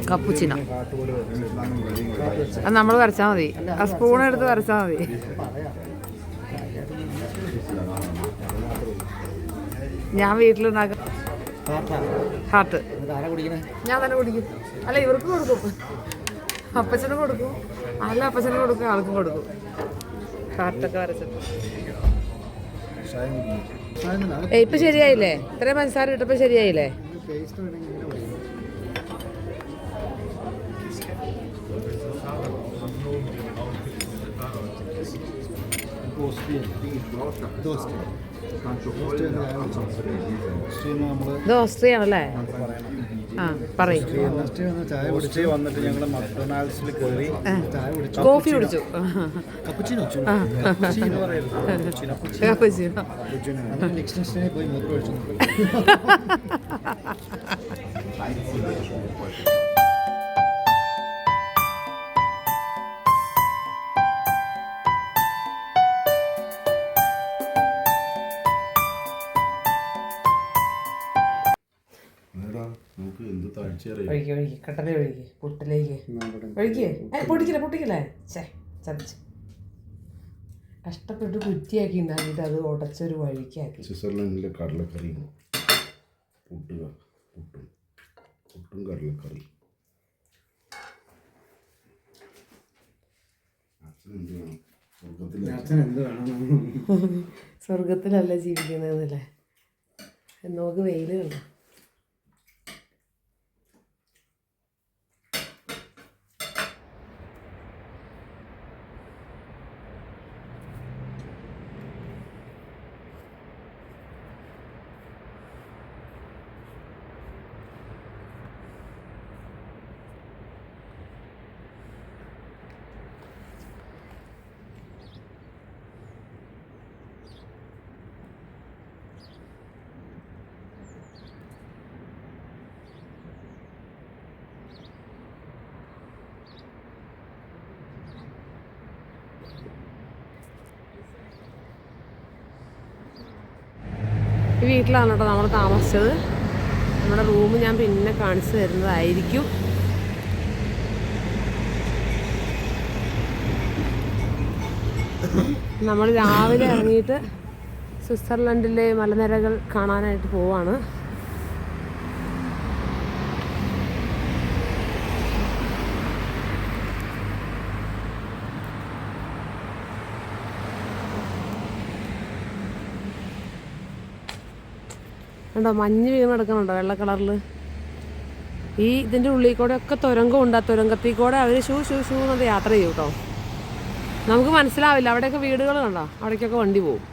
Cappuccino അത് നമ്മൾ വരച്ചാൽ മതി. ആ സ്പൂൺ എടുത്ത് വരച്ചാൽ മതി. ഞാൻ വീട്ടിലുണ്ടാക്കാം ഹാർട്ട്. ഞാൻ തന്നെ കുടിക്കും. അല്ല ഇവർക്ക് കൊടുക്കും, അപ്പച്ചനും കൊടുക്കും. അല്ല അപ്പച്ചനും കൊടുക്കും, ആൾക്കും കൊടുക്കും. ഹാർട്ടൊക്കെ വരച്ചിട്ട് ഇപ്പൊ ശരിയായില്ലേ? ഇത്രയും പഞ്ചസാര ഇട്ടപ്പോ ശരിയായില്ലേ? ഇത് ഓസ്ട്രിയാണല്ലേ? ആ പറയും. വന്നിട്ട് ഞങ്ങൾ മക്ഡൊണാൾഡ്സിൽ കയറി കോഫി കുടിച്ചു. പോയി മൂത്ര ഒഴിച്ചു. കട്ടനെ ഒഴുകി പുട്ടിലേക്ക് ഒഴുകിയേ. പൊട്ടിക്കല്ലേ? ചതച്ച് കഷ്ടപ്പെട്ട് കുറ്റിയാക്കി ഉണ്ടാക്കിയിട്ട് അത് ഉടച്ചൊരു വഴിക്കാക്കി. സ്വിറ്റ്സർലൻഡിലെ കടലക്കറി, പുട്ടും കടലക്കറി. സ്വർഗത്തിലല്ല ജീവിക്കുന്നതല്ലേ? നോക്ക് വെയിൽ കണ്ടോ? ഈ വീട്ടിലാണ് കേട്ടോ നമ്മൾ താമസിച്ചത്. നമ്മുടെ റൂം ഞാൻ പിന്നെ കാണിച്ചു തരുന്നതായിരിക്കും. നമ്മൾ രാവിലെ ഇറങ്ങിയിട്ട് സ്വിറ്റ്സർലൻഡിലെ മലനിരകൾ കാണാനായിട്ട് പോവാണ്. കണ്ടോ മഞ്ഞ് വീണ് കിടക്കുന്നുണ്ടോ വെള്ള കളറിൽ? ഇതിൻ്റെ ഉള്ളിൽ കൂടെ ഒക്കെ തുരങ്കമുണ്ട്. ആ തുരങ്കത്തിൽ കൂടെ അവർ ഷൂ എന്നത് യാത്ര ചെയ്യും കേട്ടോ. നമുക്ക് മനസ്സിലാവില്ല. അവിടെയൊക്കെ വീടുകൾ കണ്ടോ, അവിടേക്കൊക്കെ വണ്ടി പോകും.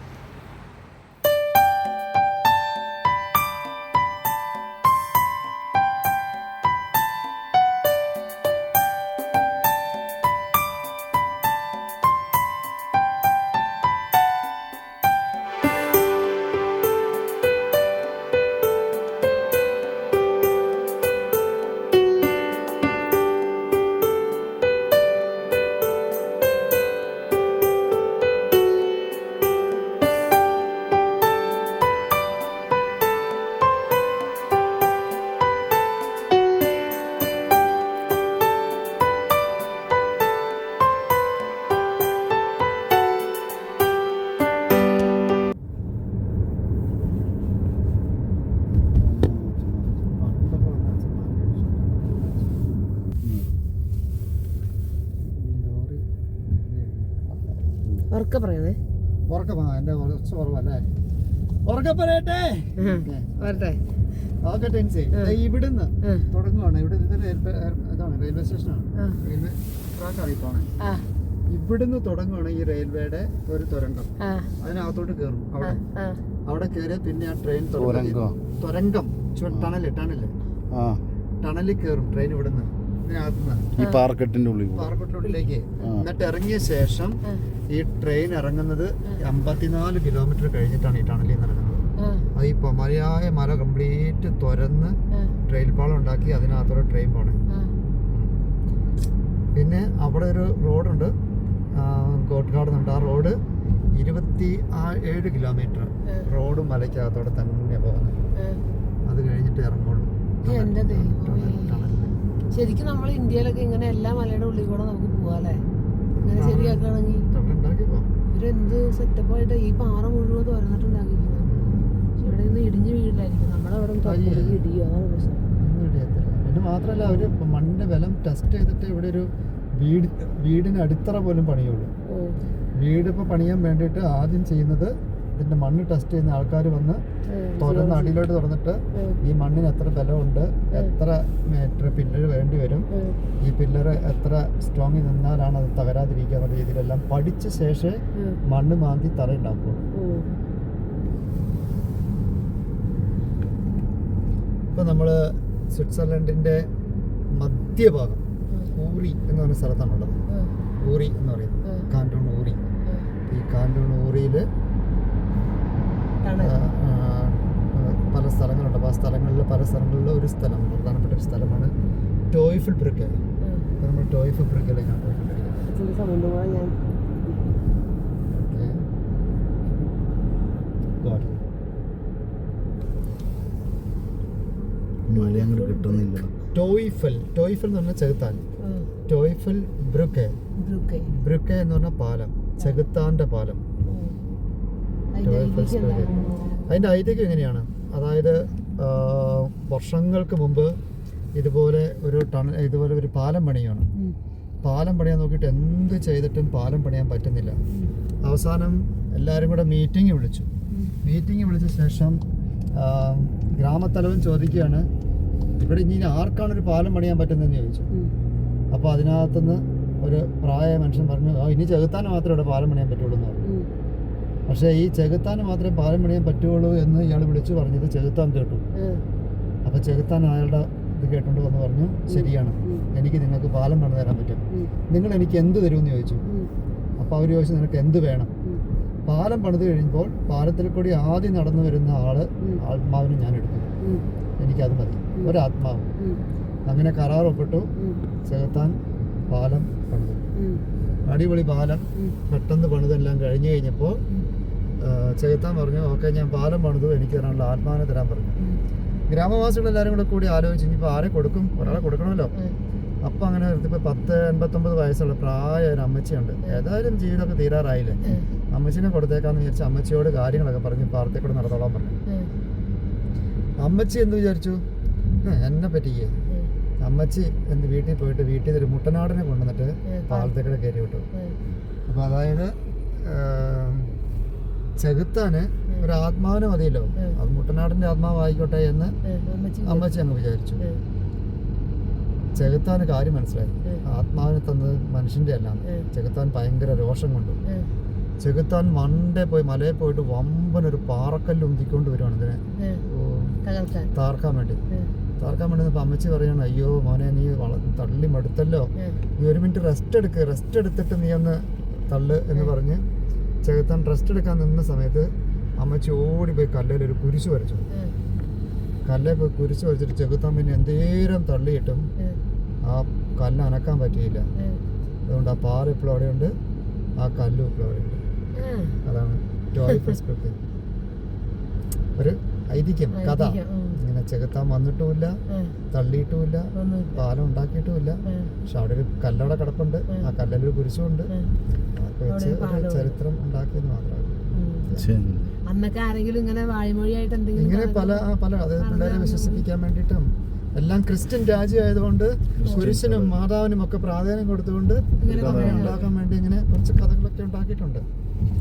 ഉറക്കെ പറയണേ. ഇവിടുന്ന് തുടങ്ങുവാണ്. ഇവിടെ റെയിൽവേ സ്റ്റേഷനാണ്. റെയിൽവേ ട്രാക്ക് ആയി പോണേ. ഇവിടുന്ന് തുടങ്ങുവാണ് ഈ റെയിൽവേയുടെ ഒരു തുരങ്കം. അതിനകത്തോട്ട് കയറും. അവിടെ കയറിയ പിന്നെ ആ ട്രെയിൻ തുരങ്കം ടണലിൽ കയറും ട്രെയിൻ. ഇവിടുന്ന് ഈ പാറക്കെട്ടിന്റെ ഉള്ളിലേക്ക്. എന്നിട്ട് ഇറങ്ങിയ ശേഷം ഈ ട്രെയിൻ ഇറങ്ങുന്നത് 54 കിലോമീറ്റർ കഴിഞ്ഞിട്ടാണ് ഈ ടണലിൽ നിന്ന് ഇറങ്ങുന്നത്. അത് ഈ പൊമരിയായ മല കംപ്ലീറ്റ് തുരന്ന് ട്രെയിൻ പാളം ഉണ്ടാക്കി അതിനകത്തോടെ ട്രെയിൻ പോണേ. പിന്നെ അവിടെ ഒരു റോഡുണ്ട്, കോട്ട്ഗാർഡ് എന്നുണ്ട്. ആ റോഡ് 27 കിലോമീറ്റർ റോഡ് മലയ്ക്കകത്തോടെ തന്നെ പോകുന്നത്. അത് കഴിഞ്ഞിട്ട് ഇറങ്ങുള്ളൂ. എന്റെ ദൈവമേ, ശരിക്കും നമ്മൾ ഇന്ത്യയിലൊക്കെ ഇങ്ങനെ എല്ലാ മലയുടെ ഉള്ളിൽ കൂടെ നമുക്ക് പോവാല്ലേ, ഇങ്ങനെ ശരിയാക്കുകയാണെങ്കിൽ. ഇവരെന്ത് സെറ്റപ്പായിട്ട് ഈ പാറ മുഴുവൻ തുറന്നിട്ടുണ്ടാക്കിയിരിക്കുന്നത്. പക്ഷെ ഇവിടെ നിന്ന് ഇടിഞ്ഞ് വീടില്ലായിരിക്കും, നമ്മളവിടെ ഇടിയോ, അതാണ് പ്രശ്നം. പിന്നെ മാത്രമല്ല അവര് മണ്ണിന്റെ ബലം ടെസ്റ്റ് ചെയ്തിട്ട് ഇവിടെ ഒരു വീടിന് അടിത്തറ പോലും പണിയുള്ളൂ. വീട് ഇപ്പൊ പണിയാൻ വേണ്ടിയിട്ട് ആദ്യം ചെയ്യുന്നത് ഇതിന്റെ മണ്ണ് ടെസ്റ്റ് ചെയ്യുന്ന ആൾക്കാർ വന്ന് തുറന്ന് അടിയിലോട്ട് തുറന്നിട്ട് ഈ മണ്ണിന് എത്ര ബലമുണ്ട്, എത്ര മീറ്റർ പില്ലർ വേണ്ടി വരും, ഈ പില്ലർ എത്ര സ്ട്രോങ് നിന്നാലാണ് അത് തകരാതിരിക്കുക എന്നുള്ള രീതിയിലെല്ലാം പഠിച്ച ശേഷം മണ്ണ് മാന്തി തറ ഉണ്ടാക്കുള്ളൂ. ഇപ്പൊ നമ്മള് സ്വിറ്റ്സർലൻഡിന്റെ മധ്യഭാഗം ഊറി എന്ന് പറഞ്ഞ സ്ഥലത്താണുള്ളത്. ഊറി എന്ന് പറയുന്നത് കാൻറ്റൂൺ ഊറി. ഈ കാൻറ്റൂൺ ഊറിയിൽ പല സ്ഥലങ്ങളുണ്ട്. അപ്പോൾ ആ സ്ഥലങ്ങളിൽ പല സ്ഥലങ്ങളിലും ഒരു സ്ഥലം, പ്രധാനപ്പെട്ട ഒരു സ്ഥലമാണ് ടോയ്ഫിൾ ബ്രിക്ക്. അപ്പോൾ നമ്മൾ ടോയ്ഫിൾ ബ്രിക്കിലേക്കാണ് പോയിക്കൊണ്ടിരിക്കുന്നത്. കിട്ടുന്നില്ല. ടോയ്ഫിൾ എന്ന് പറഞ്ഞാൽ ചെകുത്താൻ. ടോയ്ഫിൾ ബ്രുക്കെ എന്ന് പറഞ്ഞാൽ പാലം, ചെകുത്താന്റെ പാലം. അതിന്റെ ഐതിഹ്യം എങ്ങനെയാണ്? അതായത് വർഷങ്ങൾക്ക് മുമ്പ് ഇതുപോലെ ഒരു പാലം പണിയാണ്. പാലം പണിയാൻ നോക്കിയിട്ട് എന്ത് ചെയ്തിട്ടും പാലം പണിയാൻ പറ്റുന്നില്ല. അവസാനം എല്ലാവരും കൂടെ മീറ്റിംഗ് വിളിച്ച ശേഷം ഗ്രാമത്തലവൻ ചോദിക്കുകയാണ്, ഇവിടെ ഇനി ആർക്കാണ് ഒരു പാലം പണിയാൻ പറ്റുന്നതെന്ന് ചോദിച്ചു. അപ്പോൾ അതിനകത്തുനിന്ന് ഒരു പ്രായ മനുഷ്യൻ പറഞ്ഞു, ഇനി ചെകുത്താന് മാത്രമേ ഇവിടെ പാലം പണിയാൻ പറ്റുള്ളൂ എന്ന് പറഞ്ഞു. പക്ഷേ ഈ ചെകുത്താന് മാത്രമേ പാലം പണിയാൻ പറ്റുള്ളൂ എന്ന് ഇയാൾ വിളിച്ചു പറഞ്ഞത് ചെകുത്താൻ കേട്ടു. അപ്പോൾ ചെകുത്താൻ അയാളുടെ ഇത് കേട്ടുകൊണ്ട് വന്ന് പറഞ്ഞു, ശരിയാണ്, എനിക്ക് നിങ്ങൾക്ക് പാലം പണിത് തരാൻ പറ്റും, നിങ്ങൾ എനിക്ക് എന്ത് തരുമെന്ന് ചോദിച്ചു. അപ്പോൾ അവർ ചോദിച്ചു, നിനക്ക് എന്ത് വേണം? പാലം പണിത് കഴിയുമ്പോൾ പാലത്തിൽ കൂടി ആദ്യം നടന്നു വരുന്ന ആത്മാവിന് ഞാൻ എടുക്കും, എനിക്കത് മതി, ഒരാത്മാവ്. അങ്ങനെ കരാർ ഒപ്പിട്ടു. ചെകുത്താൻ പാലം പണിതു. അടിപൊളി പാലം പെട്ടെന്ന് പണിതെല്ലാം കഴിഞ്ഞു കഴിഞ്ഞപ്പോൾ ചെകുത്താൻ പറഞ്ഞു, ഓക്കെ ഞാൻ പാലം പണിതു, എനിക്ക് തരാനുള്ള ആത്മാവിനെ തരാൻ പറഞ്ഞു. ഗ്രാമവാസികളെല്ലാവരും കൂടി ആലോചിച്ച് ഇനിയിപ്പോൾ ആരെ കൊടുക്കും, ഒരാളെ കൊടുക്കണമല്ലോ. അപ്പം അങ്ങനെ ഇപ്പോൾ 89 വയസ്സുള്ള പ്രായ ഒരു അമ്മച്ചിയുണ്ട്. ഏതായാലും ജീവിതമൊക്കെ തീരാറായില്ലേ, അമ്മച്ചിനെ കൊടുത്തേക്കാന്ന് വിചാരിച്ച് അമ്മച്ചിയോട് കാര്യങ്ങളൊക്കെ പറഞ്ഞ് പാർത്തിക്കൂടെ നടത്തോളാൻ പറഞ്ഞു. അമ്മച്ചി എന്ത് വിചാരിച്ചു, എന്നെ പറ്റിയേ. അമ്മച്ചി എന്ത് വീട്ടിൽ പോയിട്ട് വീട്ടിൽ നിന്ന് ഒരു മുട്ടനാടിനെ കൊണ്ടുവന്നിട്ട് പാലത്തേക്കൂടെ കയറി വിട്ടു. അപ്പം അതായത് ചെകുത്താന് ഒരു ആത്മാവിനെ മതിയല്ലോ, അത് മുട്ടനാടിന്റെ ആത്മാവായിക്കോട്ടെ എന്ന് അമ്മച്ചി അങ്ങ് വിചാരിച്ചു. ചെകുത്താന് കാര്യം മനസ്സിലായി, ആത്മാവിനെ തന്നത് മനുഷ്യന്റെ അല്ലാന്ന്. ചെകുത്താൻ ഭയങ്കര രോഷം കൊണ്ടു. ചെകുത്താൻ മലയിൽ പോയിട്ട് വമ്പനൊരു പാറക്കല്ല് ഉന്തിക്കൊണ്ട് വരുവാണ് ഇതിനെ താർക്കാൻ വേണ്ടി. അമ്മച്ചി പറയാണ്, അയ്യോ മോനെ, നീ തള്ളി മടുത്തല്ലോ, നീ 1 മിനിറ്റ് റെസ്റ്റ് എടുത്തിട്ട് നീ ഒന്ന് തള്ളു എന്ന് പറഞ്ഞ് ചെകുത്താൻ റെസ്റ്റ് എടുക്കാൻ നിന്ന സമയത്ത് അമ്മച്ചി ഓടിപ്പോയി കല്ലിലൊരു കുരിശ് വരച്ചു. കല്ലിൽ പോയി കുരിശ് വരച്ചിട്ട് ചെകുത്താൻ പിന്നെ എന്തേരം തള്ളിയിട്ടും ആ കല്ല് അനക്കാൻ പറ്റിയില്ല. അതുകൊണ്ട് ആ പാറ ഇപ്പോഴും അവിടെയുണ്ട്, ആ കല്ലും ഇപ്പോഴും അവിടെയുണ്ട്. അതാണ് ടോയ്ഫിൾ ബ്രിക്ക്. ഒരു ഐതിഹ്യം, കഥ. ഇങ്ങനെ ചെകുത്താൻ വന്നിട്ടുമില്ല, തള്ളിയിട്ടുമില്ല, പാലം ഉണ്ടാക്കിയിട്ടുമില്ല. പക്ഷെ അവിടെ ഒരു കല്ലവിടെ കിടപ്പുണ്ട്, ആ കല്ലൊരു കുരിശുണ്ട്. അതൊക്കെ വെച്ച് ഒരു ചരിത്രം ഉണ്ടാക്കിയെന്ന് മാത്രമാണ്. ഇങ്ങനെ പല അതായത് പിള്ളേരെ വിശ്വസിപ്പിക്കാൻ വേണ്ടിയിട്ടും എല്ലാം ക്രിസ്ത്യൻ രാജ്യമായതുകൊണ്ട് കുരിശിനും മാതാവിനും ഒക്കെ പ്രാധാന്യം കൊടുത്തുകൊണ്ട് ഉണ്ടാക്കാൻ വേണ്ടി ഇങ്ങനെ കുറച്ച് കഥകളൊക്കെ ഉണ്ടാക്കിയിട്ടുണ്ട്.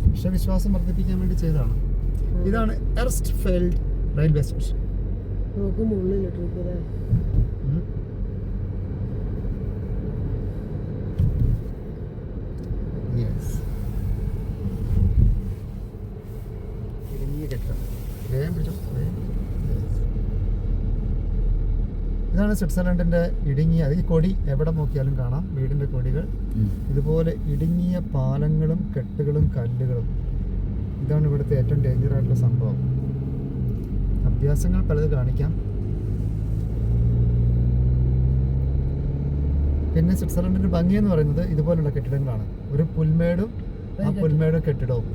പക്ഷെ വിശ്വാസം വർദ്ധിപ്പിക്കാൻ വേണ്ടി ചെയ്തതാണ്. ഇതാണ് എർസ്റ്റ്ഫെൽഡ് റെയിൽവേ സ്റ്റേഷൻ. ഇതാണ് സ്വിറ്റ്സർലൻഡിന്റെ ഇടുങ്ങിയ, ഈ കൊടി എവിടെ നോക്കിയാലും കാണാം, വീടിന്റെ കൊടികൾ. ഇതുപോലെ ഇടുങ്ങിയ പാലങ്ങളും കെട്ടുകളും കല്ലുകളും. ഇതാണ് ഇവിടുത്തെ ഏറ്റവും ഡേഞ്ചർ ആയിട്ടുള്ള സംഭവം. അഭ്യാസങ്ങൾ പലത് കാണിക്കാം. പിന്നെ സ്വിറ്റ്സർലൻഡിന്റെ ഭംഗി എന്ന് പറയുന്നത് ഇതുപോലുള്ള കെട്ടിടങ്ങളാണ്. ഒരു പുൽമേടും ആ പുൽമേടും കെട്ടിടവും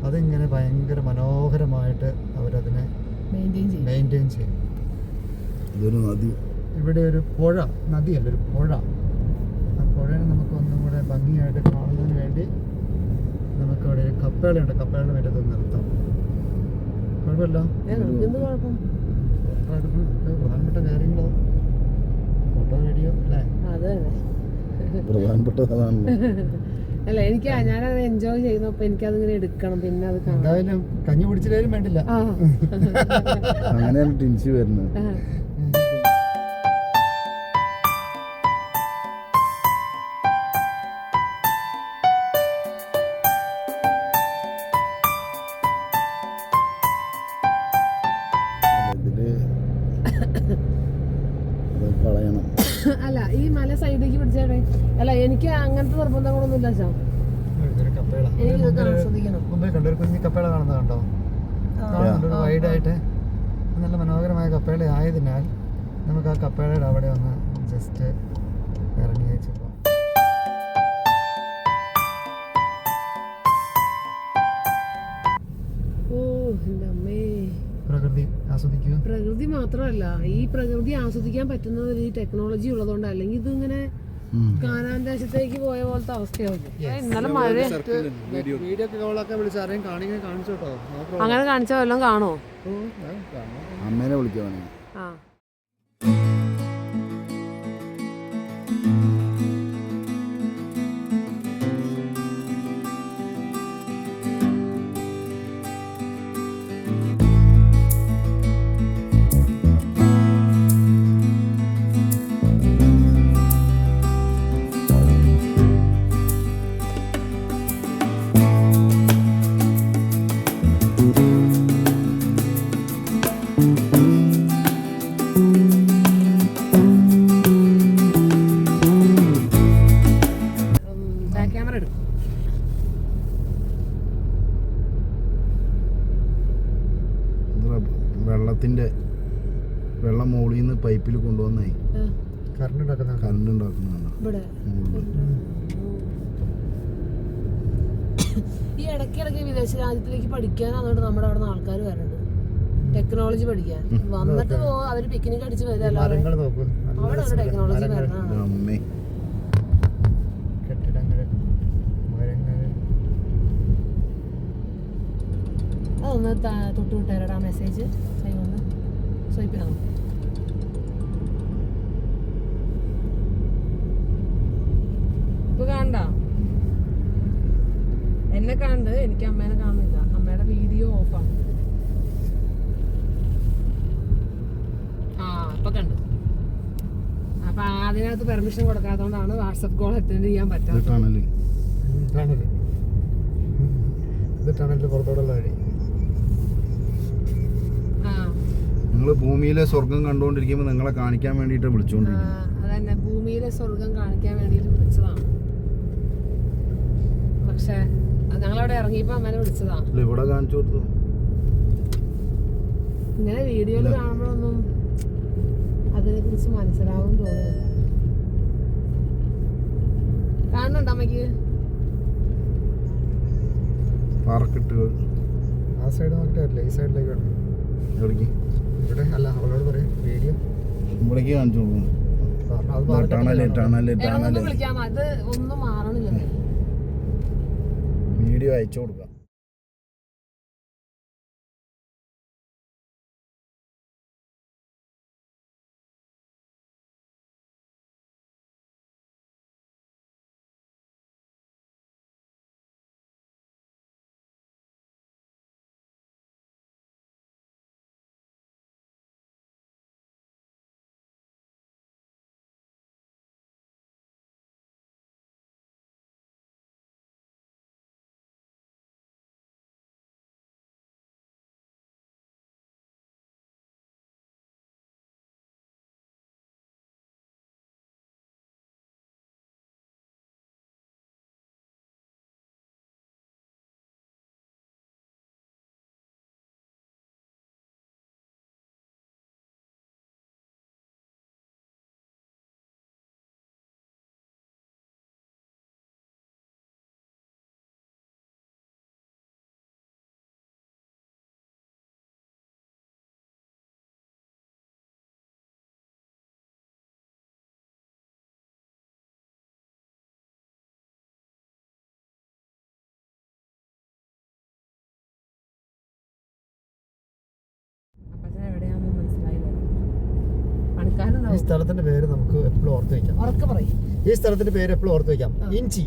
അതിങ്ങനെ ഭയങ്കര മനോഹരമായിട്ട് അവരതിനെ മെയിൻറ്റെയിൻ ചെയ്യും. ഇതൊരു നദി, ഇവിടെ ഒരു പുഴ, നദിയല്ല ഒരു പുഴ. ആ പുഴയെ നമുക്ക് ഒന്നും കൂടെ ഭംഗിയായിട്ട് കാണുന്നതിന് വേണ്ടി നമുക്കവിടെ ഒരു കപ്പേളയുണ്ട്. കപ്പേളയുടെ മേലത്ത് നിർത്താം. കുഴപ്പമില്ല. പ്രധാനപ്പെട്ട കാര്യങ്ങളോ ഫോട്ടോ വീഡിയോ അല്ലേ? പ്രധാനപ്പെട്ടതാണല്ലോ. അല്ല എനിക്ക് ഞാനത് എൻജോയ് ചെയ്യുന്നപ്പോ എനിക്കതിങ്ങനെ എടുക്കണം. പിന്നെ അത് എന്തായാലും കഞ്ഞി പിടിച്ചില്ലേലും വേണ്ടില്ല. അങ്ങനെയാണ് ടിൻസി വരുന്നത്. കളയണം. അല്ല ഈ മല സൈഡിലേക്ക് പിടിച്ചേടെ. അല്ല എനിക്ക് അങ്ങനത്തെ നിർബന്ധങ്ങളൊന്നും ഇല്ല. എനിക്ക് ആസ്വദിക്കണം. മുമ്പേ കണ്ടോ ഒരു കുഞ്ഞു കപ്പേള കാണുന്നത് കണ്ടോ? വൈഡായിട്ട് നല്ല മനോഹരമായ കപ്പേള ആയതിനാൽ നമുക്ക് ആ കപ്പേളയുടെ അവിടെ ഒന്ന് ജസ്റ്റ് ഇറങ്ങി വെച്ച് പോകാം. പ്രകൃതി ആസ്വദിക്കുക. പ്രകൃതി മാത്രമല്ല, ഈ പ്രകൃതി ആസ്വദിക്കാൻ പറ്റുന്നത് ഈ ടെക്നോളജി ഉള്ളതുകൊണ്ട്. അല്ലെങ്കിൽ ഇതിങ്ങനെ കാനാന്തേശത്തേക്ക് പോയ പോലത്തെ അവസ്ഥയാവും. ഇന്നലെ മഴ വീഡിയോ കോളൊക്കെ വിളിച്ച് ആരെയും കാണിച്ചു കേട്ടോ. അങ്ങനെ കാണിച്ചാൽ വല്ലതും കാണോ? അമ്മേനെ വിളിക്കുവാണ്. ആ ക്യാമറ എടുക്കും. വെള്ളം മുകളിൽ നിന്ന് പൈപ്പിൽ കൊണ്ടുവന്നേ കറണ്ട് ഉണ്ടാക്കുന്നതാണ്. ഈ ഇടയ്ക്കിടയ്ക്ക് വിദേശ രാജ്യത്തിലേക്ക് പഠിക്കാൻ അതുകൊണ്ട് നമ്മുടെ അവിടെ നിന്ന് ആൾക്കാർ വരുന്നുണ്ട് ടെക്നോളജി പഠിക്കാൻ. വന്നിട്ട് അവര് പിക്നിക് അടിച്ച് വരല്ലോ. അവിടെ ഒരു ടെക്നോളജി വരണതാണ്. അതൊന്ന് തൊട്ട് വിട്ടേരടാ മെസ്സേജ് ഒന്ന് സ്വൈപ്പിനാണ്. ഇപ്പൊ കാണണ്ട, എന്നെ കാണണ്ട്, എനിക്ക് അമ്മേനെ കാണുന്നില്ല. അമ്മയുടെ വീഡിയോ ഓഫാണ്. ഇപ്പൊ കണ്ടു. അപ്പൊ അതിനകത്ത് പെർമിഷൻ കൊടുക്കാത്തതുകൊണ്ടാണ് വാട്സപ്പ് കോൾ അറ്റൻഡ് ചെയ്യാൻ പറ്റാത്തത്. നിങ്ങൾ ഭൂമിയിലെ സ്വർഗം കണ്ടുകൊണ്ടിരിക്കുമ്പോൾ നിങ്ങളെ കാണിക്കാൻ വേണ്ടിട്ട് വിളിച്ചുകൊണ്ടിരിക്കും. അതന്നെ, ഭൂമിയിലെ സ്വർഗം കാണിക്കാൻ വേണ്ടിട്ട് വിളിച്ചതാണ്. പക്ഷെ ഞങ്ങളവിടെ ഇറങ്ങിയപ്പോ അമ്മേനെ വിളിച്ചതാണ്. ഇവിടെ കാണിച്ചു കൊടുത്തു. ഇങ്ങനെ വീഡിയോയിൽ കാണുമ്പോഴൊന്നും അതിനെ കുറിച്ച് മനസ്സിലാവും തോന്നുന്നില്ല. കാണുന്നുണ്ടോ അമ്മയ്ക്ക്? പാറക്കെട്ടുകൾ ആ സൈഡ് നോക്കിട്ടല്ലേ ഈ സൈഡിലേക്ക് വേണം. ഇവിടെ അല്ല, അവളോട് പറയാം വീഡിയോ ഇവിടേക്ക് കാണിച്ചു കൊടുക്കും. വിളിക്കാം. അത് ഒന്നും മാറണില്ല. വീഡിയോ അയച്ചു കൊടുക്കാം. ഈ സ്ഥലത്തിന്റെ പേര് നമുക്ക് എപ്പോഴും ഓർത്ത് വെക്കാം. ഉറക്കെ പറയും. ഈ സ്ഥലത്തിന്റെ പേര് എപ്പോഴും ഓർത്ത് വെക്കാം. ഇഞ്ചി.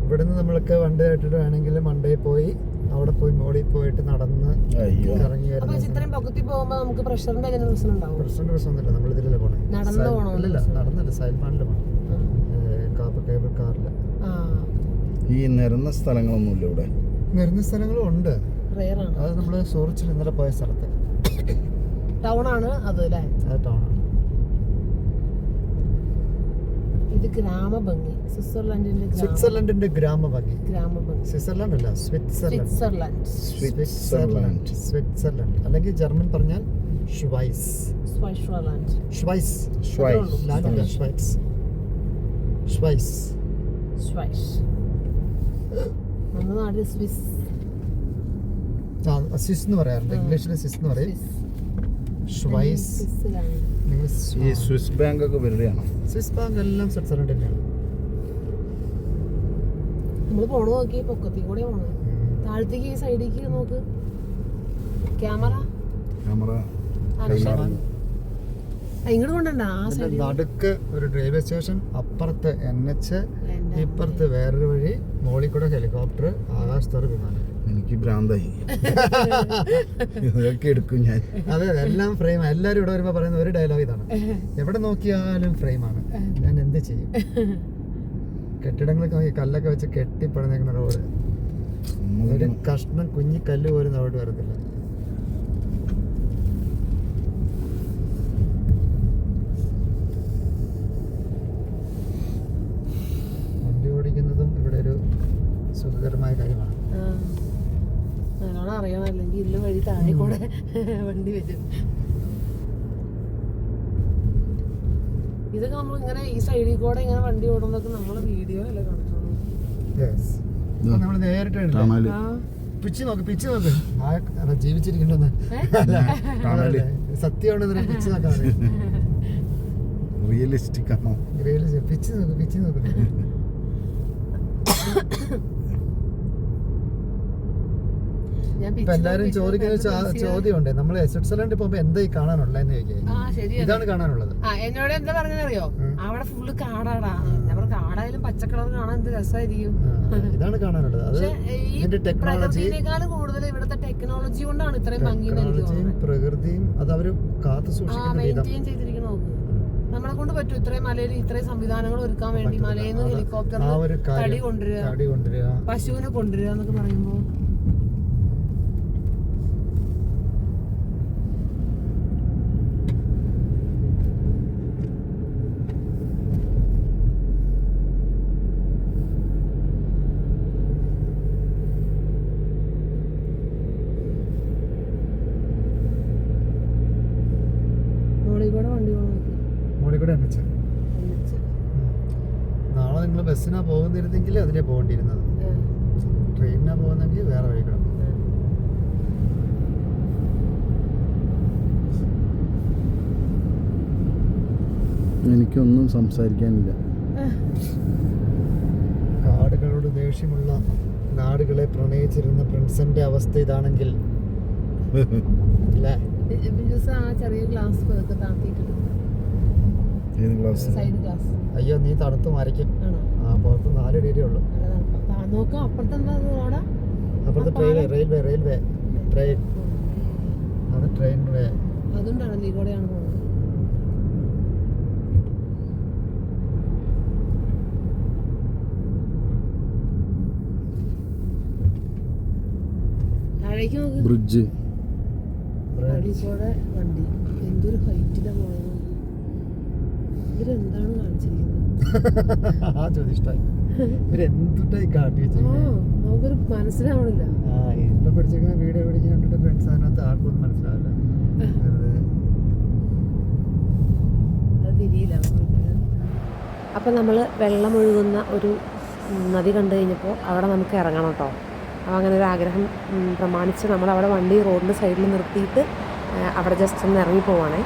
ഇവിടുന്ന് നമ്മൾക്ക് വണ്ടി ആയിട്ടിട്ട് വേണമെങ്കിൽ മണ്ടയിൽ പോയി അവിടെ പോയി മോളിൽ പോയിട്ട് നടന്ന് ഇറങ്ങി ഇത്രയും പൊക്കത്തിൽ പോകുമ്പോ നമുക്ക് പ്രഷറിന്റെ പ്രശ്നം ഉണ്ടാവും. പ്രശ്നമൊന്നുമില്ല. നമ്മൾ ഇതിലല്ലേ പോണേ. ഇല്ല നടന്നല്ല, സൈഡ് പാനില് പോണം. കേബിൾ കാറില്. ഈ നിരന്ന സ്ഥലങ്ങളൊന്നുമില്ല ഇവിടെ. നിരന്ന സ്ഥലങ്ങളും ഉണ്ട്. അത് നമ്മള് സൂറിച്ചിൽ ഇന്നലെ പോയ സ്ഥലത്ത് ടൗൺ ആണ് അത് അല്ലേ? അത് ടൗൺ ആണ്. ഇത് ഗ്രാമഭംഗി. സ്വിറ്റ്സർലൻഡിന്റെ ഗ്രാമഭംഗി. സ്വിറ്റ്സർലൻഡ് അല്ല, സ്വിറ്റ്സർലൻഡ് അല്ലെങ്കിൽ ജർമ്മൻ പറഞ്ഞാൽ ഷ്വൈസ്. സ്വിസ് എന്ന് പറയാറുണ്ട്. ഇംഗ്ലീഷിൽ സ്വിസ് എന്ന് പറയും. ഷ്വൈസ്. ഈ സ്വിസ് ബാങ്ക് ഒക്കെ വരികയാണോ? സ്വിസ് ബാങ്ക് എല്ലാം സ്വിറ്റ്സർലൻഡ് തന്നെയാണ്. നമ്മള് പോണ നോക്കി പൊക്കത്തിൽ കൂടെ പോണത്. താഴത്തേക്ക് ഈ സൈഡിലേക്ക് നോക്ക്. ക്യാമറ ഇങ്ങോട്ട് കൊണ്ടണ്ട. ആ സൈഡിൽ നടുക്ക് ഒരു റെയിൽവേ സ്റ്റേഷൻ, അപ്പുറത്ത് NH, ഇപ്പുറത്ത് വേറൊരു വഴി, മോളിൽ കൂടെ ഹെലികോപ്റ്റർ, ആകാശത്തോടെ വിമാനം. എനിക്ക് ഭ്രാന്തായി. ഇതൊക്കെ എടുക്കും ഞാൻ. അതെ, എല്ലാം ഫ്രെയിമാണ്. എല്ലാവരും ഇവിടെ വരുമ്പോൾ പറയുന്ന ഒരു ഡയലോഗ് ഇതാണ്, എവിടെ നോക്കിയാലും ഫ്രെയിമാണ്. ഞാൻ എന്ത് ചെയ്യും? കെട്ടിടങ്ങളൊക്കെ നോക്കി കല്ലൊക്കെ വെച്ച് കെട്ടിപ്പടുന്നേക്കുന്ന റോഡ്. ഒരു കഷ്ണം കുഞ്ഞി കല്ല് പോലും അവിടെ വരത്തില്ല. വണ്ടി ഓടിക്കുന്നതും ഇവിടെ ഒരു സുഖകരമായ കാര്യമാണ്. നല്ലോണം അറിയണം, അല്ലെങ്കിൽ ഇല്ല വഴി താഴെ കൂടെ വണ്ടി വരും. ഇതൊക്കെ നമ്മൾ ഇങ്ങനെ ഈ സൈഡിൽ കൂടെ ഇങ്ങനെ വണ്ടി ഓടുന്നതൊക്കെ നമ്മളെ വീഡിയോ അല്ലേ കാണിക്കുന്നത്. നമ്മൾ നേരിട്ട് പിച്ച് നോക്ക് ജീവിച്ചിരിക്കണ്ടെന്ന്. സത്യമാണ് പിച്ച് നോക്കാൻ. റിയലിസ്റ്റിക് ആണോ? പിച്ച് നോക്ക്. എല്ലാരും ചോദിക്കുന്ന ചോദ്യമുണ്ട്, നമ്മള് സ്വിറ്റ്സർലൻഡിൽ പോകുമ്പോ എന്തായി കാണാനുള്ളതെന്ന് ചോദിക്കുക. ഇതാണ് കാണാനുള്ളത്. എന്നോട് എന്താ പറഞ്ഞറിയോ, അവിടെ ഫുള്ള് കാടാടാ. ഞാൻ കാടായാലും പച്ചക്കളർ കാണാൻ എന്ത് രസമായിരിക്കും. ഇതാണ് കാണാനുള്ളത്. അത് പ്രകൃതിനേക്കാളും കൂടുതൽ ഇവിടുത്തെ ടെക്നോളജി കൊണ്ടാണ് ഇത്രയും ഭംഗി. പ്രകൃതിയും അത് അവര് കാത്തു ചെയ്തിരിക്കണോ. നമ്മളെ കൊണ്ട് പറ്റും ഇത്രയും മലയിൽ ഇത്രയും സംവിധാനങ്ങൾ ഒരുക്കാൻ വേണ്ടി. മലയിൽ നിന്ന് ഹെലികോപ്റ്ററിൽ തടി കൊണ്ടുവരിക, പശുവിനെ കൊണ്ടുവരിക എന്നൊക്കെ പറയുമ്പോ നാളെ നിങ്ങൾ ബസ്സിനാ പോകുന്നിരുന്നെങ്കിൽ അതിലേ പോകേണ്ടിയിരുന്നത്. ട്രെയിനിനാ പോകുന്നെങ്കിൽ വേറെ വഴി കിടക്കും. എനിക്കൊന്നും സംസാരിക്കാനില്ല. കാടുകളോട് ദേഷ്യമുള്ള നാടുകളെ പ്രണയിച്ചിരുന്ന പ്രിൻസന്റെ അവസ്ഥ ഇതാണെങ്കിൽ ചെറിയ ഗ്ലാസ് അയ്യോ, നീ തണുത്ത് മരയ്ക്കും. പുറത്ത് 4 ഡിഗ്രി ഉള്ളു. അപ്പുറത്ത് റെയിൽവേ ട്രെയിൻ. അത് ട്രെയിൻ വേ. അതുകൊണ്ടാണ് കൂടെയാണ് പോകുന്നത്. ബ്രിഡ്ജ്. വണ്ടി എന്തൊരു ഹൈറ്റിലാ പോയത്. ഇവരെന്താണ് കാണിച്ചിരിക്കുന്നത്? നമുക്കൊരു മനസ്സിലാവണില്ല. വീഡിയോ പിടിച്ചിട്ട് ഫ്രണ്ട്സ് അതിനകത്ത് ആർക്കൊന്നും മനസ്സിലാവില്ല. അപ്പം നമ്മൾ വെള്ളമൊഴുകുന്ന ഒരു നദി കണ്ടു കഴിഞ്ഞപ്പോൾ അവിടെ നമുക്ക് ഇറങ്ങണം കേട്ടോ. അപ്പോൾ അങ്ങനെ ഒരു ആഗ്രഹം പ്രമാണിച്ച് നമ്മൾ അവിടെ വണ്ടി റോഡിൻ്റെ സൈഡിൽ നിർത്തിയിട്ട് അവിടെ ജസ്റ്റ് ഒന്ന് ഇറങ്ങി പോവാണേ.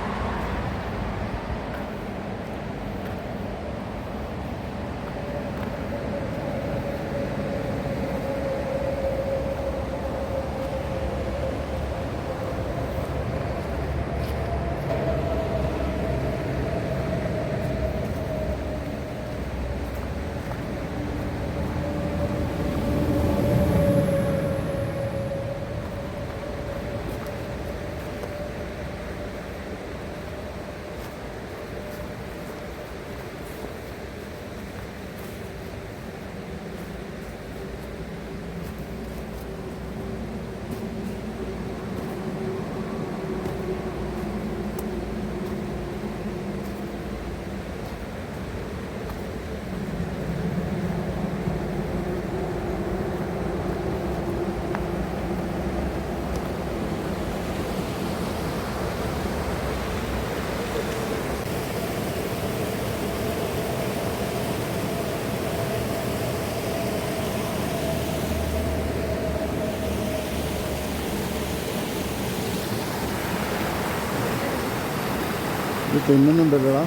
ഇത് തിന്നുന്നുണ്ടല്ലോടാ.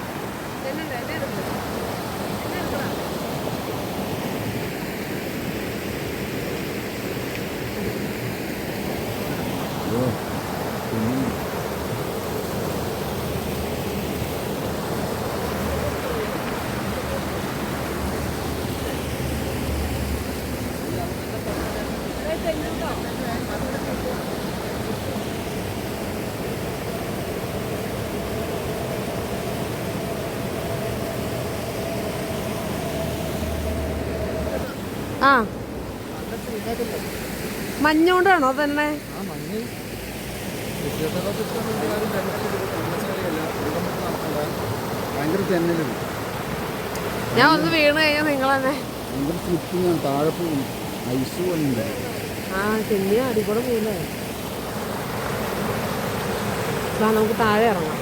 ആ മഞ്ഞോണ്ടാണോ തന്നെ? ഭയങ്കര തെന്നലുണ്ട്. ഞാൻ ഒന്ന് വീണ് കഴിഞ്ഞാൽ നിങ്ങൾ തന്നെ ഭയങ്കര സ്ലിപ്പിങ്, താഴെ പോകും, ഐസ് പോലുണ്ട്. ആ ചെന്നിയ അടിക്കൂടെ പോയില്ലേ. നമുക്ക് താഴെ ഇറങ്ങാം.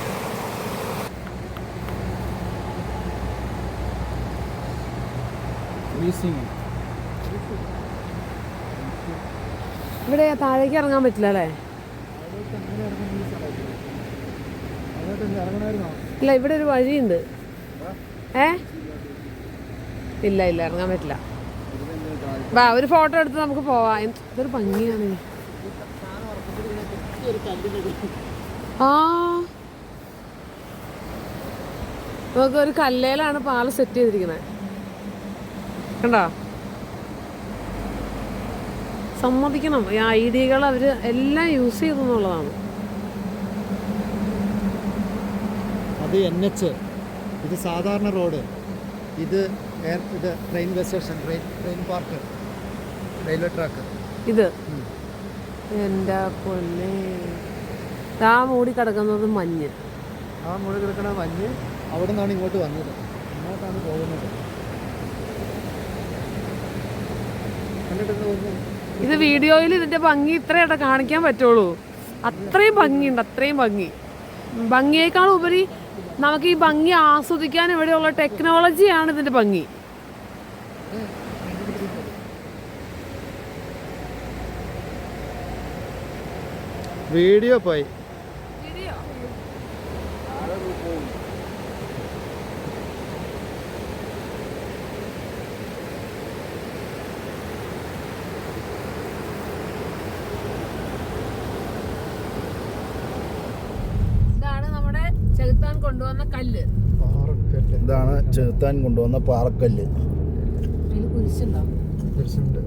ഇവിടെ താഴേക്ക് ഇറങ്ങാൻ പറ്റില്ല അല്ലേ? ഇല്ല, ഇവിടെ ഒരു വഴിയുണ്ട്. ഇല്ല ഇല്ല, ഇറങ്ങാൻ പറ്റില്ല. വാ, ഒരു ഫോട്ടോ എടുത്ത് നമുക്ക് പോവാം. ഇതൊരു ഭംഗിയാണ്. ആ നമുക്ക് ഒരു കല്ലേലാണ് പാലം സെറ്റ് ചെയ്തിരിക്കുന്നത്. കണ്ടോ? സമ്മതിക്കണം, ഈ ഐഡിയകൾ അവർ എല്ലാം യൂസ് ചെയ്തു എന്നുള്ളതാണ്. അത് NH, ഇത് സാധാരണ റോഡ്, ഇത് railway station, train park, railway track. ഇത് എൻ്റെ പൊന്നെ, ആ മൂടി കിടക്കുന്നത് മഞ്ഞ്. ആ മൂടി കിടക്കുന്ന മഞ്ഞ് അവിടെ നിന്നാണ് ഇങ്ങോട്ട് വന്നത്, ഇങ്ങോട്ടാണ് പോകുന്നത്. കണ്ടിട്ട് ഇത് വീഡിയോയിൽ ഇതിൻ്റെ ഭംഗി ഇത്രയായിട്ട് കാണിക്കാൻ പറ്റുള്ളൂ. അത്രയും ഭംഗിയുണ്ട്, അത്രയും ഭംഗിയേക്കാൾ ഉപരി നമുക്ക് ഈ ഭംഗി ആസ്വദിക്കാൻ ഇവിടെയുള്ള ടെക്നോളജിയാണ് ഇതിൻ്റെ ഭംഗി. വീഡിയോ പോയി. ഇതാണ് നമ്മുടെ ചെകുത്താൻ കൊണ്ടുവന്ന കല്ല്. ഇതാണ് ചെകുത്താൻ കൊണ്ടുവന്ന പാറക്കല്ല്. കുരിശുണ്ടോ? കുരിശുണ്ട്.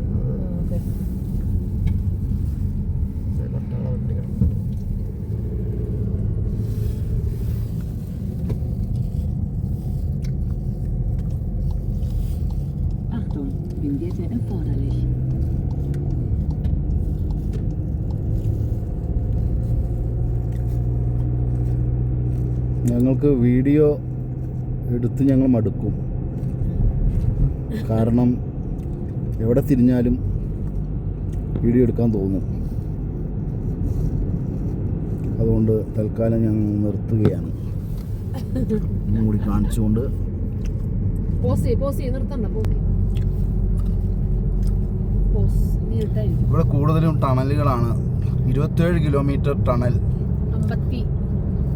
ഞങ്ങൾക്ക് വീഡിയോ എടുത്ത് ഞങ്ങൾ മടുക്കും. കാരണം എവിടെ തിരിഞ്ഞാലും വീഡിയോ എടുക്കാൻ തോന്നും. അതുകൊണ്ട് തൽക്കാലം ഞങ്ങൾ നിർത്തുകയാണ്. ഒന്നും കൂടി കാണിച്ചുകൊണ്ട് ഇവിടെ കൂടുതലും ടണലുകളാണ്. 27 കിലോമീറ്റർ ടണൽ,